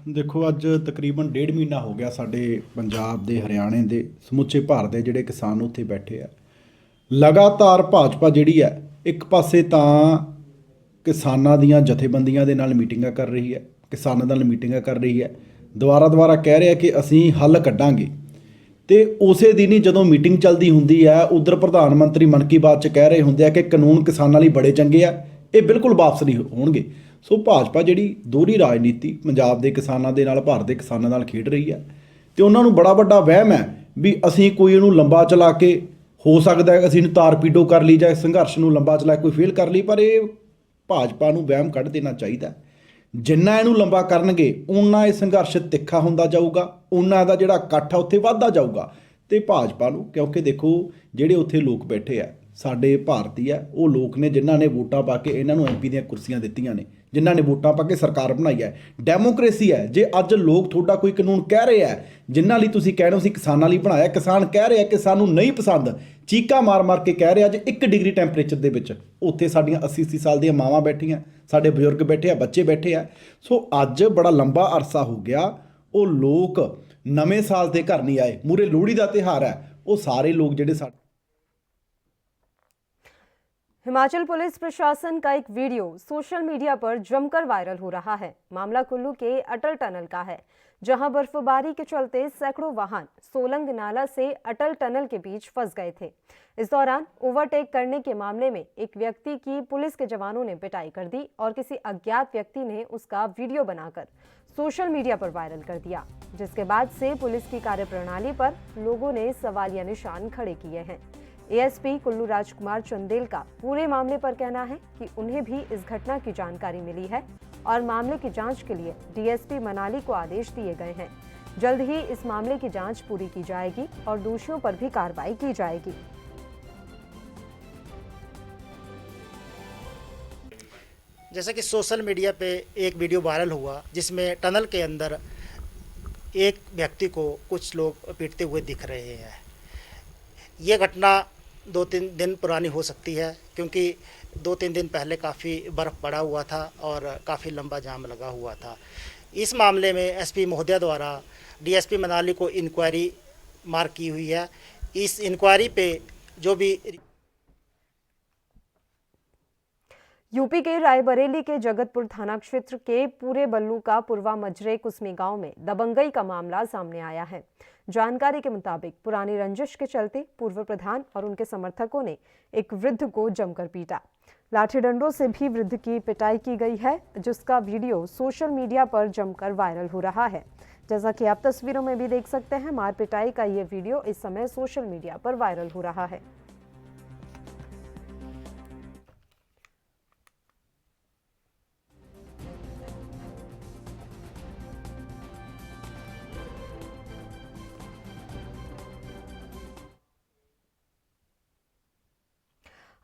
देखो, ਅੱਜ ਤਕਰੀਬਨ 1.5 ਮਹੀਨਾ ਹੋ ਗਿਆ ਸਾਡੇ ਪੰਜਾਬ ਦੇ, ਹਰਿਆਣੇ ਦੇ, ਸਮੁੱਚੇ ਭਾਰਤ ਦੇ ਜਿਹੜੇ ਕਿਸਾਨ ਉੱਥੇ ਬੈਠੇ ਆ। ਲਗਾਤਾਰ ਭਾਜਪਾ ਜਿਹੜੀ ਹੈ ਇੱਕ ਪਾਸੇ ਤਾਂ ਕਿਸਾਨਾਂ ਦੀਆਂ ਜਥੇਬੰਦੀਆਂ ਦੇ ਨਾਲ ਮੀਟਿੰਗਾਂ ਕਰ ਰਹੀ ਹੈ, ਕਿਸਾਨਾਂ ਨਾਲ ਮੀਟਿੰਗਾਂ ਕਰ ਰਹੀ ਹੈ, ਦੁਬਾਰਾ ਕਹਿ ਰਿਹਾ ਕਿ ਅਸੀਂ ਹੱਲ ਕੱਢਾਂਗੇ, ਤੇ ਉਸੇ ਦਿਨ ਹੀ ਜਦੋਂ ਮੀਟਿੰਗ ਚੱਲਦੀ ਹੁੰਦੀ ਹੈ ਉਧਰ ਪ੍ਰਧਾਨ ਮੰਤਰੀ ਮਨ ਕੀ ਬਾਤ 'ਚ ਕਹਿ ਰਹੇ ਹੁੰਦੇ ਆ ਕਿ ਕਾਨੂੰਨ ਕਿਸਾਨਾਂ ਲਈ ਬੜੇ ਚੰਗੇ ਆ, ਇਹ ਬਿਲਕੁਲ ਵਾਪਸ ਨਹੀਂ ਹੋਣਗੇ। ਸੋ ਭਾਜਪਾ ਜਿਹੜੀ ਦੋਹਰੀ ਰਾਜਨੀਤੀ ਪੰਜਾਬ ਦੇ ਕਿਸਾਨਾਂ ਦੇ ਨਾਲ, ਭਾਰਤ ਦੇ ਕਿਸਾਨਾਂ ਨਾਲ ਖੇਡ ਰਹੀ ਹੈ, ਤੇ ਉਹਨਾਂ ਨੂੰ ਬੜਾ ਵੱਡਾ ਵਹਿਮ ਹੈ ਵੀ ਅਸੀਂ ਕੋਈ ਇਹਨੂੰ ਲੰਬਾ ਚਲਾ ਕੇ, ਹੋ ਸਕਦਾ ਹੈ ਅਸੀਂ ਇਹਨੂੰ ਤਾਰਪੀਡੋ ਕਰ ਲਈ ਜਾਂ ਸੰਘਰਸ਼ ਨੂੰ ਲੰਬਾ ਚਲਾ ਕੇ ਕੋਈ ਫੇਲ ਕਰ ਲਈ, ਪਰ ਇਹ ਭਾਜਪਾ ਨੂੰ ਵਹਿਮ ਕੱਢ ਦੇਣਾ ਚਾਹੀਦਾ। ਜਿੰਨਾ ਇਹਨੂੰ ਲੰਬਾ ਕਰਨਗੇ ਉਨਾ ਇਹ ਸੰਘਰਸ਼ ਤਿੱਖਾ ਹੁੰਦਾ ਜਾਊਗਾ, ਉਨਾ ਦਾ ਜਿਹੜਾ ਇਕੱਠ ਆ ਉੱਥੇ ਵੱਧਦਾ ਜਾਊਗਾ। ਤੇ ਭਾਜਪਾ ਨੂੰ, ਕਿਉਂਕਿ ਦੇਖੋ ਜਿਹੜੇ ਉੱਥੇ ਲੋਕ ਬੈਠੇ ਆ ਸਾਡੇ ਭਾਰਤੀ ਆ, ਉਹ ਲੋਕ ਨੇ ਜਿਨ੍ਹਾਂ ਨੇ ਵੋਟਾਂ ਪਾ ਕੇ ਇਹਨਾਂ ਨੂੰ ਐਮਪੀ ਦੀਆਂ ਕੁਰਸੀਆਂ ਦਿੱਤੀਆਂ ਨੇ, ਜਿਨ੍ਹਾਂ ਨੇ ਵੋਟਾਂ ਪਾ ਕੇ ਸਰਕਾਰ ਬਣਾਈ ਹੈ। ਡੈਮੋਕ੍ਰੇਸੀ ਹੈ। ਜੇ ਅੱਜ ਲੋਕ ਤੁਹਾਡਾ ਕੋਈ ਕਾਨੂੰਨ ਕਹਿ ਰਹੇ ਆ ਜਿਨ੍ਹਾਂ ਲਈ ਤੁਸੀਂ ਕਹਿ ਰਹੇ ਹੋ ਸੀ ਕਿਸਾਨਾਂ ਲਈ ਬਣਾਇਆ, ਕਿਸਾਨ ਕਹਿ ਰਹੇ ਆ ਕਿ ਸਾਨੂੰ ਨਹੀਂ ਪਸੰਦ, ਚੀਕਾਂ ਮਾਰ ਕੇ ਕਹਿ ਰਹੇ ਆ ਜੇ 1 ਡਿਗਰੀ ਟੈਂਪਰੇਚਰ ਦੇ ਵਿੱਚ ਉੱਥੇ ਸਾਡੀਆਂ 80 ਸਾਲ ਦੀਆਂ ਮਾਵਾਂ ਬੈਠੀਆਂ, ਸਾਡੇ ਬਜ਼ੁਰਗ ਬੈਠੇ ਆ, ਬੱਚੇ ਬੈਠੇ ਆ। ਸੋ ਅੱਜ ਬੜਾ ਲੰਬਾ ਅਰਸਾ ਹੋ ਗਿਆ ਉਹ ਲੋਕ ਨਵੇਂ ਸਾਲ ਦੇ ਘਰ ਨਹੀਂ ਆਏ, ਮੂਰੇ ਲੋਹੜੀ ਦਾ ਤਿਉਹਾਰ ਹੈ, ਉਹ ਸਾਰੇ ਲੋਕ ਜਿਹੜੇ हिमाचल पुलिस प्रशासन का एक वीडियो सोशल मीडिया पर जमकर वायरल हो रहा है। मामला कुल्लू के अटल टनल का है, जहां बर्फबारी के चलते सैकड़ों वाहन सोलंग नाला से अटल टनल के बीच फंस गए थे। इस दौरान ओवरटेक करने के मामले में एक व्यक्ति की पुलिस के जवानों ने पिटाई कर दी और किसी अज्ञात व्यक्ति ने उसका वीडियो बनाकर सोशल मीडिया पर वायरल कर दिया, जिसके बाद से पुलिस की कार्यप्रणाली पर लोगों ने सवालिया निशान खड़े किए हैं। एएसपी कुल्लू राजकुमार चंदेल का पूरे मामले पर कहना है कि उन्हें भी इस घटना की जानकारी मिली है और मामले की जांच के लिए डीएसपी मनाली को आदेश दिए गए हैं। जल्द ही इस मामले की जांच पूरी की जाएगी और दोषियों पर भी कार्रवाई की जाएगी। जैसे कि सोशल मीडिया पे एक वीडियो वायरल हुआ जिसमें टनल के अंदर एक व्यक्ति को कुछ लोग पीटते हुए दिख रहे हैं। ये घटना 2-3 दिन पुरानी हो सकती है, क्योंकि 2-3 दिन पहले काफ़ी बर्फ़ पड़ा हुआ था और काफ़ी लंबा जाम लगा हुआ था। इस मामले में एसपी महोदया द्वारा डीएसपी मनाली को इंक्वायरी मार्क की हुई है। इस इंक्वायरी पे जो भी यूपी के रायबरेली के जगतपुर थाना क्षेत्र के पूरे बल्लू का पूर्वा मजरे कुसमी गांव में दबंगई का मामला सामने आया है। जानकारी के मुताबिक पुरानी रंजिश के चलते पूर्व प्रधान और उनके समर्थकों ने एक वृद्ध को जमकर पीटा। लाठी डंडों से भी वृद्ध की पिटाई की गई है, जिसका वीडियो सोशल मीडिया पर जमकर वायरल हो रहा है। जैसा कि आप तस्वीरों में भी देख सकते हैं, मार पिटाई का ये वीडियो इस समय सोशल मीडिया पर वायरल हो रहा है।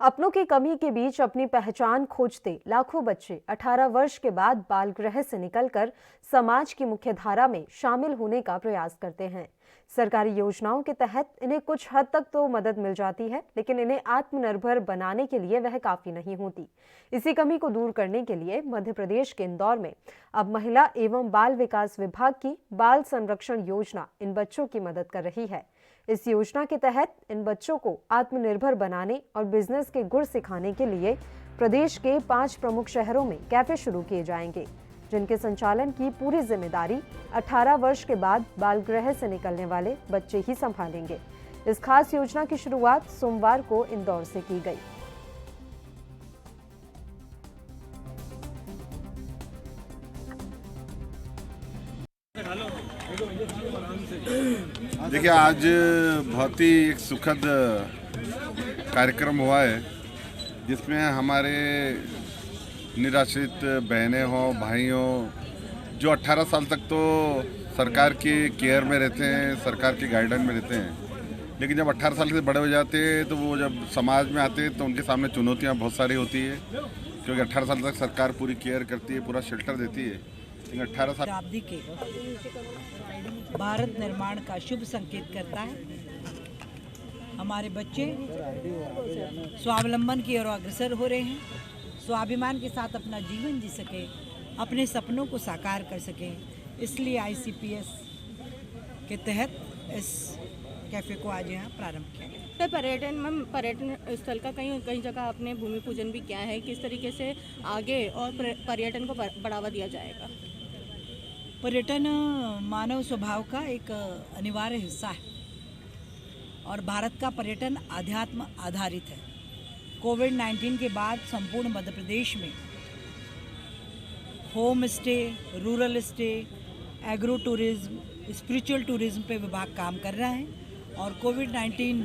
अपनों की कमी के बीच अपनी पहचान खोजते लाखों बच्चे 18 वर्ष के बाद बाल गृह से निकलकर समाज की मुख्य धारा में शामिल होने का प्रयास करते हैं। सरकारी योजनाओं के तहत इन्हें कुछ हद तक तो मदद मिल जाती है, लेकिन इन्हें आत्मनिर्भर बनाने के लिए वह काफी नहीं होती। इसी कमी को दूर करने के लिए मध्य प्रदेश के इंदौर में अब महिला एवं बाल विकास विभाग की बाल संरक्षण योजना इन बच्चों की मदद कर रही है। इस योजना के तहत इन बच्चों को आत्मनिर्भर बनाने और बिजनेस के गुर सिखाने के लिए प्रदेश के 5 प्रमुख शहरों में कैफे शुरू किए जाएंगे, जिनके संचालन की पूरी जिम्मेदारी 18 वर्ष के बाद बाल गृह से निकलने वाले बच्चे ही संभालेंगे। इस खास योजना की शुरुआत सोमवार को इंदौर से की गई। देखिए, आज बहुत ही एक सुखद कार्यक्रम हुआ है, जिसमें हमारे निराश्रित बहनें हों, भाई हों, जो 18 साल तक तो सरकार की केयर में रहते हैं, सरकार की गाइडेंस में रहते हैं, लेकिन जब 18 साल से बड़े हो जाते हैं तो वो जब समाज में आते हैं तो उनके सामने चुनौतियाँ बहुत सारी होती है, क्योंकि 18 साल तक सरकार पूरी केयर करती है, पूरा शेल्टर देती है। लेकिन 18 साल शताब्दी के भारत निर्माण का शुभ संकेत करता है। हमारे बच्चे स्वावलंबन की ओर अग्रसर हो रहे हैं, स्वाभिमान के साथ अपना जीवन जी सके, अपने सपनों को साकार कर सके। इसलिए ICPS के तहत इस कैफे को आज यहाँ प्रारंभ किया गया। पर्यटन स्थल का कई जगह आपने भूमि पूजन भी किया है, किस तरीके से आगे और पर्यटन को बढ़ावा दिया जाएगा? पर्यटन मानव स्वभाव का एक अनिवार्य हिस्सा है और भारत का पर्यटन आध्यात्म आधारित है। कोविड-19 के बाद संपूर्ण मध्य प्रदेश में home stay, rural stay, agro tourism, spiritual tourism पे विभाग काम कर रहा है और कोविड-19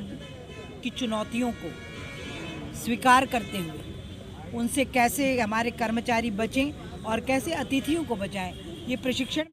की चुनौतियों को स्वीकार करते हुए उनसे कैसे हमारे कर्मचारी बचें और कैसे अतिथियों को बचाएं, ये प्रशिक्षण।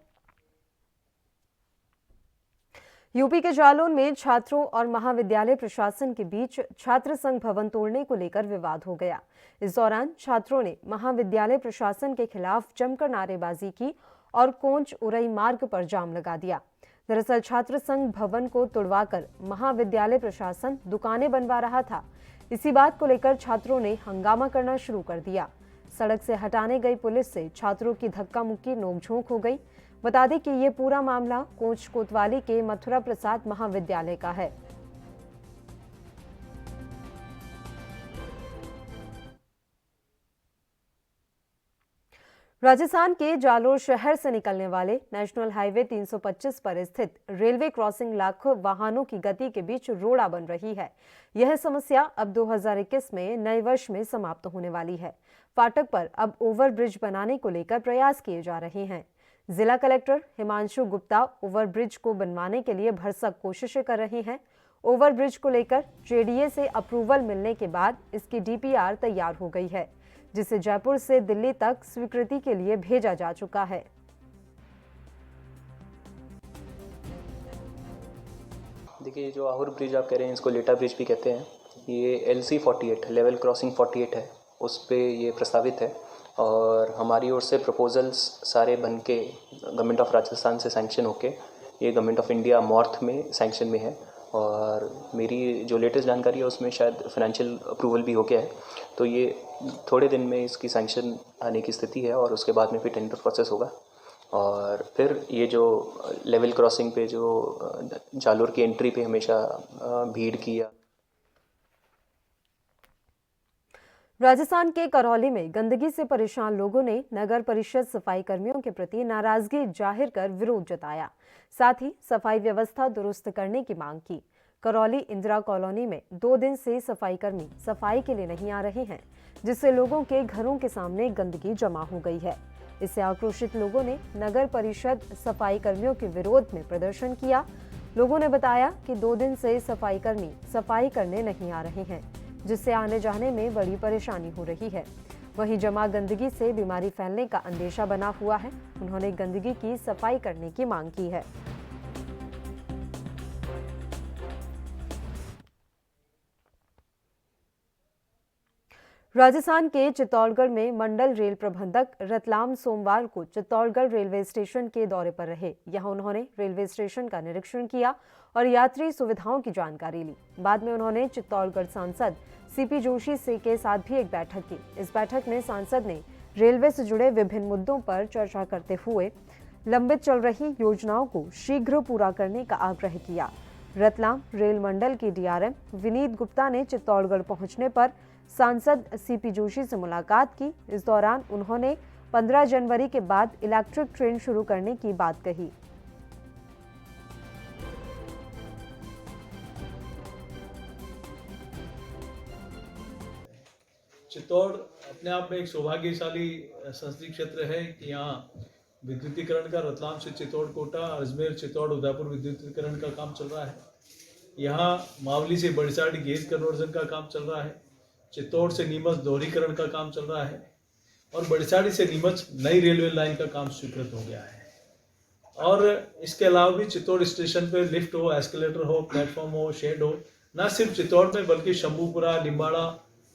यूपी के जालौन में छात्रों और महाविद्यालय प्रशासन के बीच छात्र संघ भवन तोड़ने को लेकर विवाद हो गया। इस दौरान छात्रों ने महाविद्यालय प्रशासन के खिलाफ जमकर नारेबाजी की और कोंच उरई मार्ग पर जाम लगा दिया। दरअसल छात्र संघ भवन को तुड़वाकर महाविद्यालय प्रशासन दुकानें बनवा रहा था। इसी बात को लेकर छात्रों ने हंगामा करना शुरू कर दिया। सड़क से हटाने गई पुलिस से छात्रों की धक्का मुक्की नोकझोंक हो गई। बता दें कि ये पूरा मामला कोंच कोतवाली के मथुरा प्रसाद महाविद्यालय का है। राजस्थान के जालोर शहर से निकलने वाले नेशनल हाईवे 325 पर स्थित रेलवे क्रॉसिंग लाखों वाहनों की गति के बीच रोड़ा बन रही है। यह समस्या अब 2021 में नए वर्ष में समाप्त होने वाली है। फाटक पर अब ओवरब्रिज बनाने को लेकर प्रयास किए जा रहे हैं। जिला कलेक्टर हिमांशु गुप्ता ओवरब्रिज को बनवाने के लिए भरसक कोशिशें कर रहे हैं। ओवरब्रिज को लेकर JDA से अप्रूवल मिलने के बाद इसकी DPR तैयार हो गई है, जिसे जयपुर से दिल्ली तक स्वीकृति के लिए भेजा जा चुका है। देखिए, जो आहुर ब्रिज आप कह रहे हैं, इसको लेटा ब्रिज भी कहते हैं। ये LC 48 लेवल क्रॉसिंग 48 है, उस पे ये प्रस्तावित है और हमारी ओर से प्रपोजल्स सारे बन के गवर्नमेंट ऑफ राजस्थान से सैंक्शन होके ये गवर्नमेंट ऑफ इंडिया मॉर्थ में सैंक्शन में है और मेरी जो लेटेस्ट जानकारी है उसमें शायद फाइनेंशियल अप्रूवल भी हो गया है। तो ये थोड़े दिन में इसकी सैंक्शन आने की स्थिति है और उसके बाद में फिर टेंडर प्रोसेस होगा और फिर ये जो लेवल क्रॉसिंग पे जो जालोर की एंट्री पे हमेशा भीड़ की राजस्थान के करौली में गंदगी से परेशान लोगों ने नगर परिषद सफाई कर्मियों के प्रति नाराजगी जाहिर कर विरोध जताया। साथ ही सफाई व्यवस्था दुरुस्त करने की मांग की। करौली इंदिरा कॉलोनी में 2 दिन से सफाई कर्मी सफाई के लिए नहीं आ रहे हैं, जिससे लोगों के घरों के सामने गंदगी जमा हो गई है। इससे आक्रोशित लोगों ने नगर परिषद सफाई कर्मियों के विरोध में प्रदर्शन किया। लोगों ने बताया कि 2 दिन से सफाई कर्मी सफाई करने नहीं आ रहे हैं, जिससे आने जाने में बड़ी परेशानी हो रही है। वहीं जमा गंदगी से बीमारी फैलने का अंदेशा बना हुआ है। उन्होंने गंदगी की सफाई करने की मांग की है। राजस्थान के चित्तौड़गढ़ में मंडल रेल प्रबंधक रतलाम सोमवार को चित्तौड़गढ़ रेलवे स्टेशन के दौरे पर रहे। यहां उन्होंने रेलवे स्टेशन का निरीक्षण किया और यात्री सुविधाओं की जानकारी ली। बाद में उन्होंने चित्तौड़गढ़ सांसद सीपी जोशी के साथ भी एक बैठक की। इस बैठक में सांसद ने रेलवे से जुड़े विभिन्न मुद्दों पर चर्चा करते हुए लंबित चल रही योजनाओं को शीघ्र पूरा करने का आग्रह किया। रतलाम रेल मंडल के डीआरएम विनीत गुप्ता ने चित्तौड़गढ़ पहुंचने पर सांसद सीपी जोशी से मुलाकात की। इस दौरान उन्होंने 15 जनवरी के बाद इलेक्ट्रिक ट्रेन शुरू करने की बात कही। चित्तौड़ अपने आप में एक सौभाग्यशाली संसदीय क्षेत्र है कि यहाँ विद्युतीकरण का रतलाम से चित्तौड़ कोटा, अजमेर चित्तौड़ उदयपुर विद्युतीकरण का काम चल रहा है। यहाँ मावली से बड़साड़ी गेज कन्वर्जन का काम चल रहा है। चित्तौड़ से नीमच दोहरीकरण का काम चल रहा है और बड़साड़ी से नीमच नई रेलवे लाइन का काम स्वीकृत हो गया है। और इसके अलावा भी चित्तौड़ स्टेशन पे लिफ्ट हो, एस्केलेटर हो, प्लेटफॉर्म हो, शेड हो, न सिर्फ चित्तौड़ में बल्कि शंभूपुरा, निम्बाड़ा,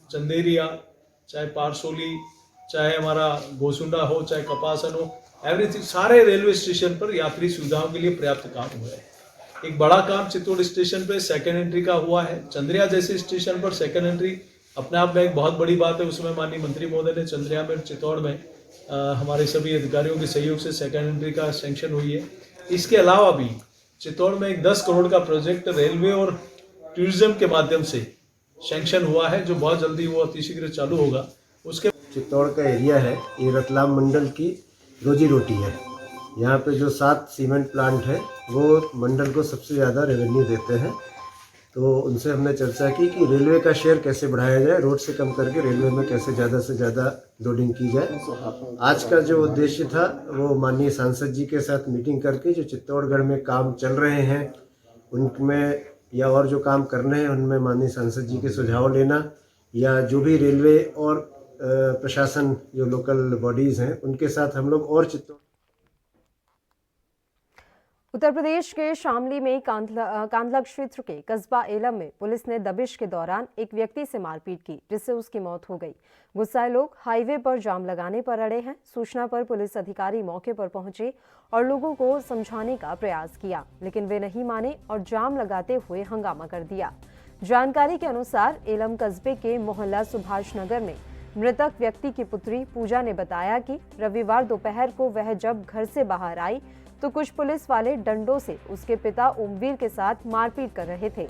चंदेरिया, चाहे पारसोली, चाहे हमारा गोसुंडा हो, चाहे कपासन हो, एवरीथिंग सारे रेलवे स्टेशन पर यात्री सुविधाओं के लिए पर्याप्त काम हुआ है। एक बड़ा काम चित्तौड़ स्टेशन पे सेकेंड एंट्री का हुआ है। चंद्रिया जैसे स्टेशन पर सेकेंड एंट्री अपने आप में एक बहुत बड़ी बात है। उसमें माननीय मंत्री महोदय ने चंद्रिया में चित्तौड़ में हमारे सभी अधिकारियों के सहयोग से सेकेंड एंट्री का सैंक्शन हुई है। इसके अलावा भी चित्तौड़ में एक 10 करोड़ का प्रोजेक्ट रेलवे और टूरिज्म के माध्यम से सैंक्शन हुआ है, जो बहुत जल्दी वो अतिशीघ्र चालू होगा। उसके चित्तौड़ का एरिया है, ये रतलाम मंडल की रोजी रोटी है। यहाँ पे जो 7 सीमेंट प्लांट है वो मंडल को सबसे ज़्यादा रेवेन्यू देते हैं। तो उनसे हमने चर्चा की कि रेलवे का शेयर कैसे बढ़ाया जाए, रोड से कम करके रेलवे में कैसे ज़्यादा से ज़्यादा लोडिंग की जाए। आज का जो उद्देश्य था वो माननीय सांसद जी के साथ मीटिंग करके जो चित्तौड़गढ़ में काम चल रहे हैं उनमें या और जो काम करने हैं उनमें माननीय सांसद जी के सुझाव लेना, या जो भी रेलवे और प्रशासन जो लोकल बॉडीज़ हैं उनके साथ हम लोग और चित्तौड़। उत्तर प्रदेश के शामली में कांधला क्षेत्र के कस्बा एलम में पुलिस ने दबिश के दौरान एक व्यक्ति से मारपीट की, जिससे उसकी मौत हो गई। गुस्साए लोग हाईवे पर जाम लगाने पर अड़े हैं। सूचना पर पुलिस अधिकारी मौके पर पहुंचे और लोगों को समझाने का प्रयास किया, लेकिन वे नहीं माने और जाम लगाते हुए हंगामा कर दिया। जानकारी के अनुसार एलम कस्बे के मोहल्ला सुभाष नगर में मृतक व्यक्ति की पुत्री पूजा ने बताया कि रविवार दोपहर को वह जब घर से बाहर आई तो कुछ पुलिस वाले डंडों से उसके पिता ओमवीर के साथ मारपीट कर रहे थे।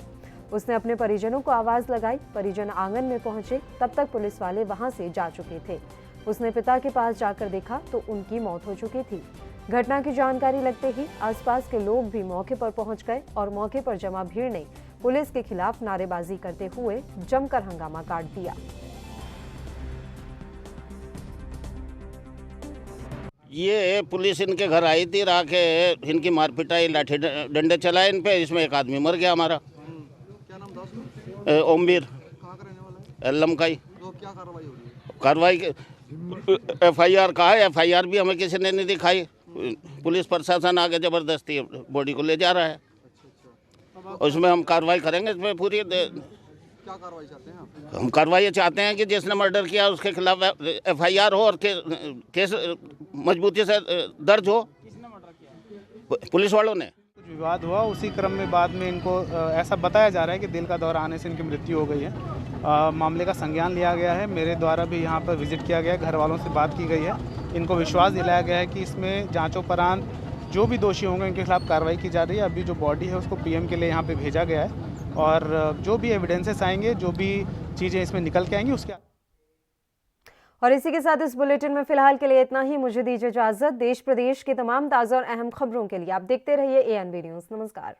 उसने अपने परिजनों को आवाज लगाई। परिजन आंगन में पहुंचे, तब तक पुलिस वाले वहां से जा चुके थे। उसने पिता के पास जाकर देखा तो उनकी मौत हो चुकी थी। घटना की जानकारी लगते ही आसपास के लोग भी मौके पर पहुंच गए और मौके पर जमा भीड़ ने पुलिस के खिलाफ नारेबाजी करते हुए जमकर हंगामा काट दिया। ये पुलिस इनके घर आई थी, आके इनकी मारपीटाई, लाठी डंडे चलाए इन पे। इसमें एक आदमी मर गया हमारा। क्या नाम था उसका? ओमवीर। कहाँ का रहने वाला है? एलम का ही। तो क्या कार्रवाई हो रही है? कार्रवाई FIR कहा है, FIR भी हमें किसी ने नहीं दिखाई। पुलिस प्रशासन आगे जबरदस्ती बॉडी को ले जा रहा है। उसमें हम कार्रवाई करेंगे। इसमें पूरी क्या कार्रवाई चाहते हैं आप? हम कार्रवाई चाहते हैं कि जिसने मर्डर किया उसके खिलाफ FIR हो और केस मजबूती से दर्ज हो। किसने मर्डर किया? पुलिस वालों ने। कुछ विवाद हुआ, उसी क्रम में बाद में इनको ऐसा बताया जा रहा है कि दिल का दौरा आने से इनकी मृत्यु हो गई है। मामले का संज्ञान लिया गया है। मेरे द्वारा भी यहाँ पर विजिट किया गया, घर वालों से बात की गई है। इनको विश्वास दिलाया गया है कि इसमें जाँचोपरांत जो भी दोषी होंगे उनके खिलाफ कार्रवाई की जा रही है। अभी जो बॉडी है उसको PM के लिए यहाँ पे भेजा गया है और जो भी एविडेंसेस आएंगे, जो भी चीज़ें इसमें निकल के आएंगी उसके। और इसी के साथ इस बुलेटिन में फिलहाल के लिए इतना ही। मुझे दीजिए इजाजत। देश प्रदेश की तमाम ताज़ा और अहम खबरों के लिए आप देखते रहिए ANB न्यूज़। नमस्कार।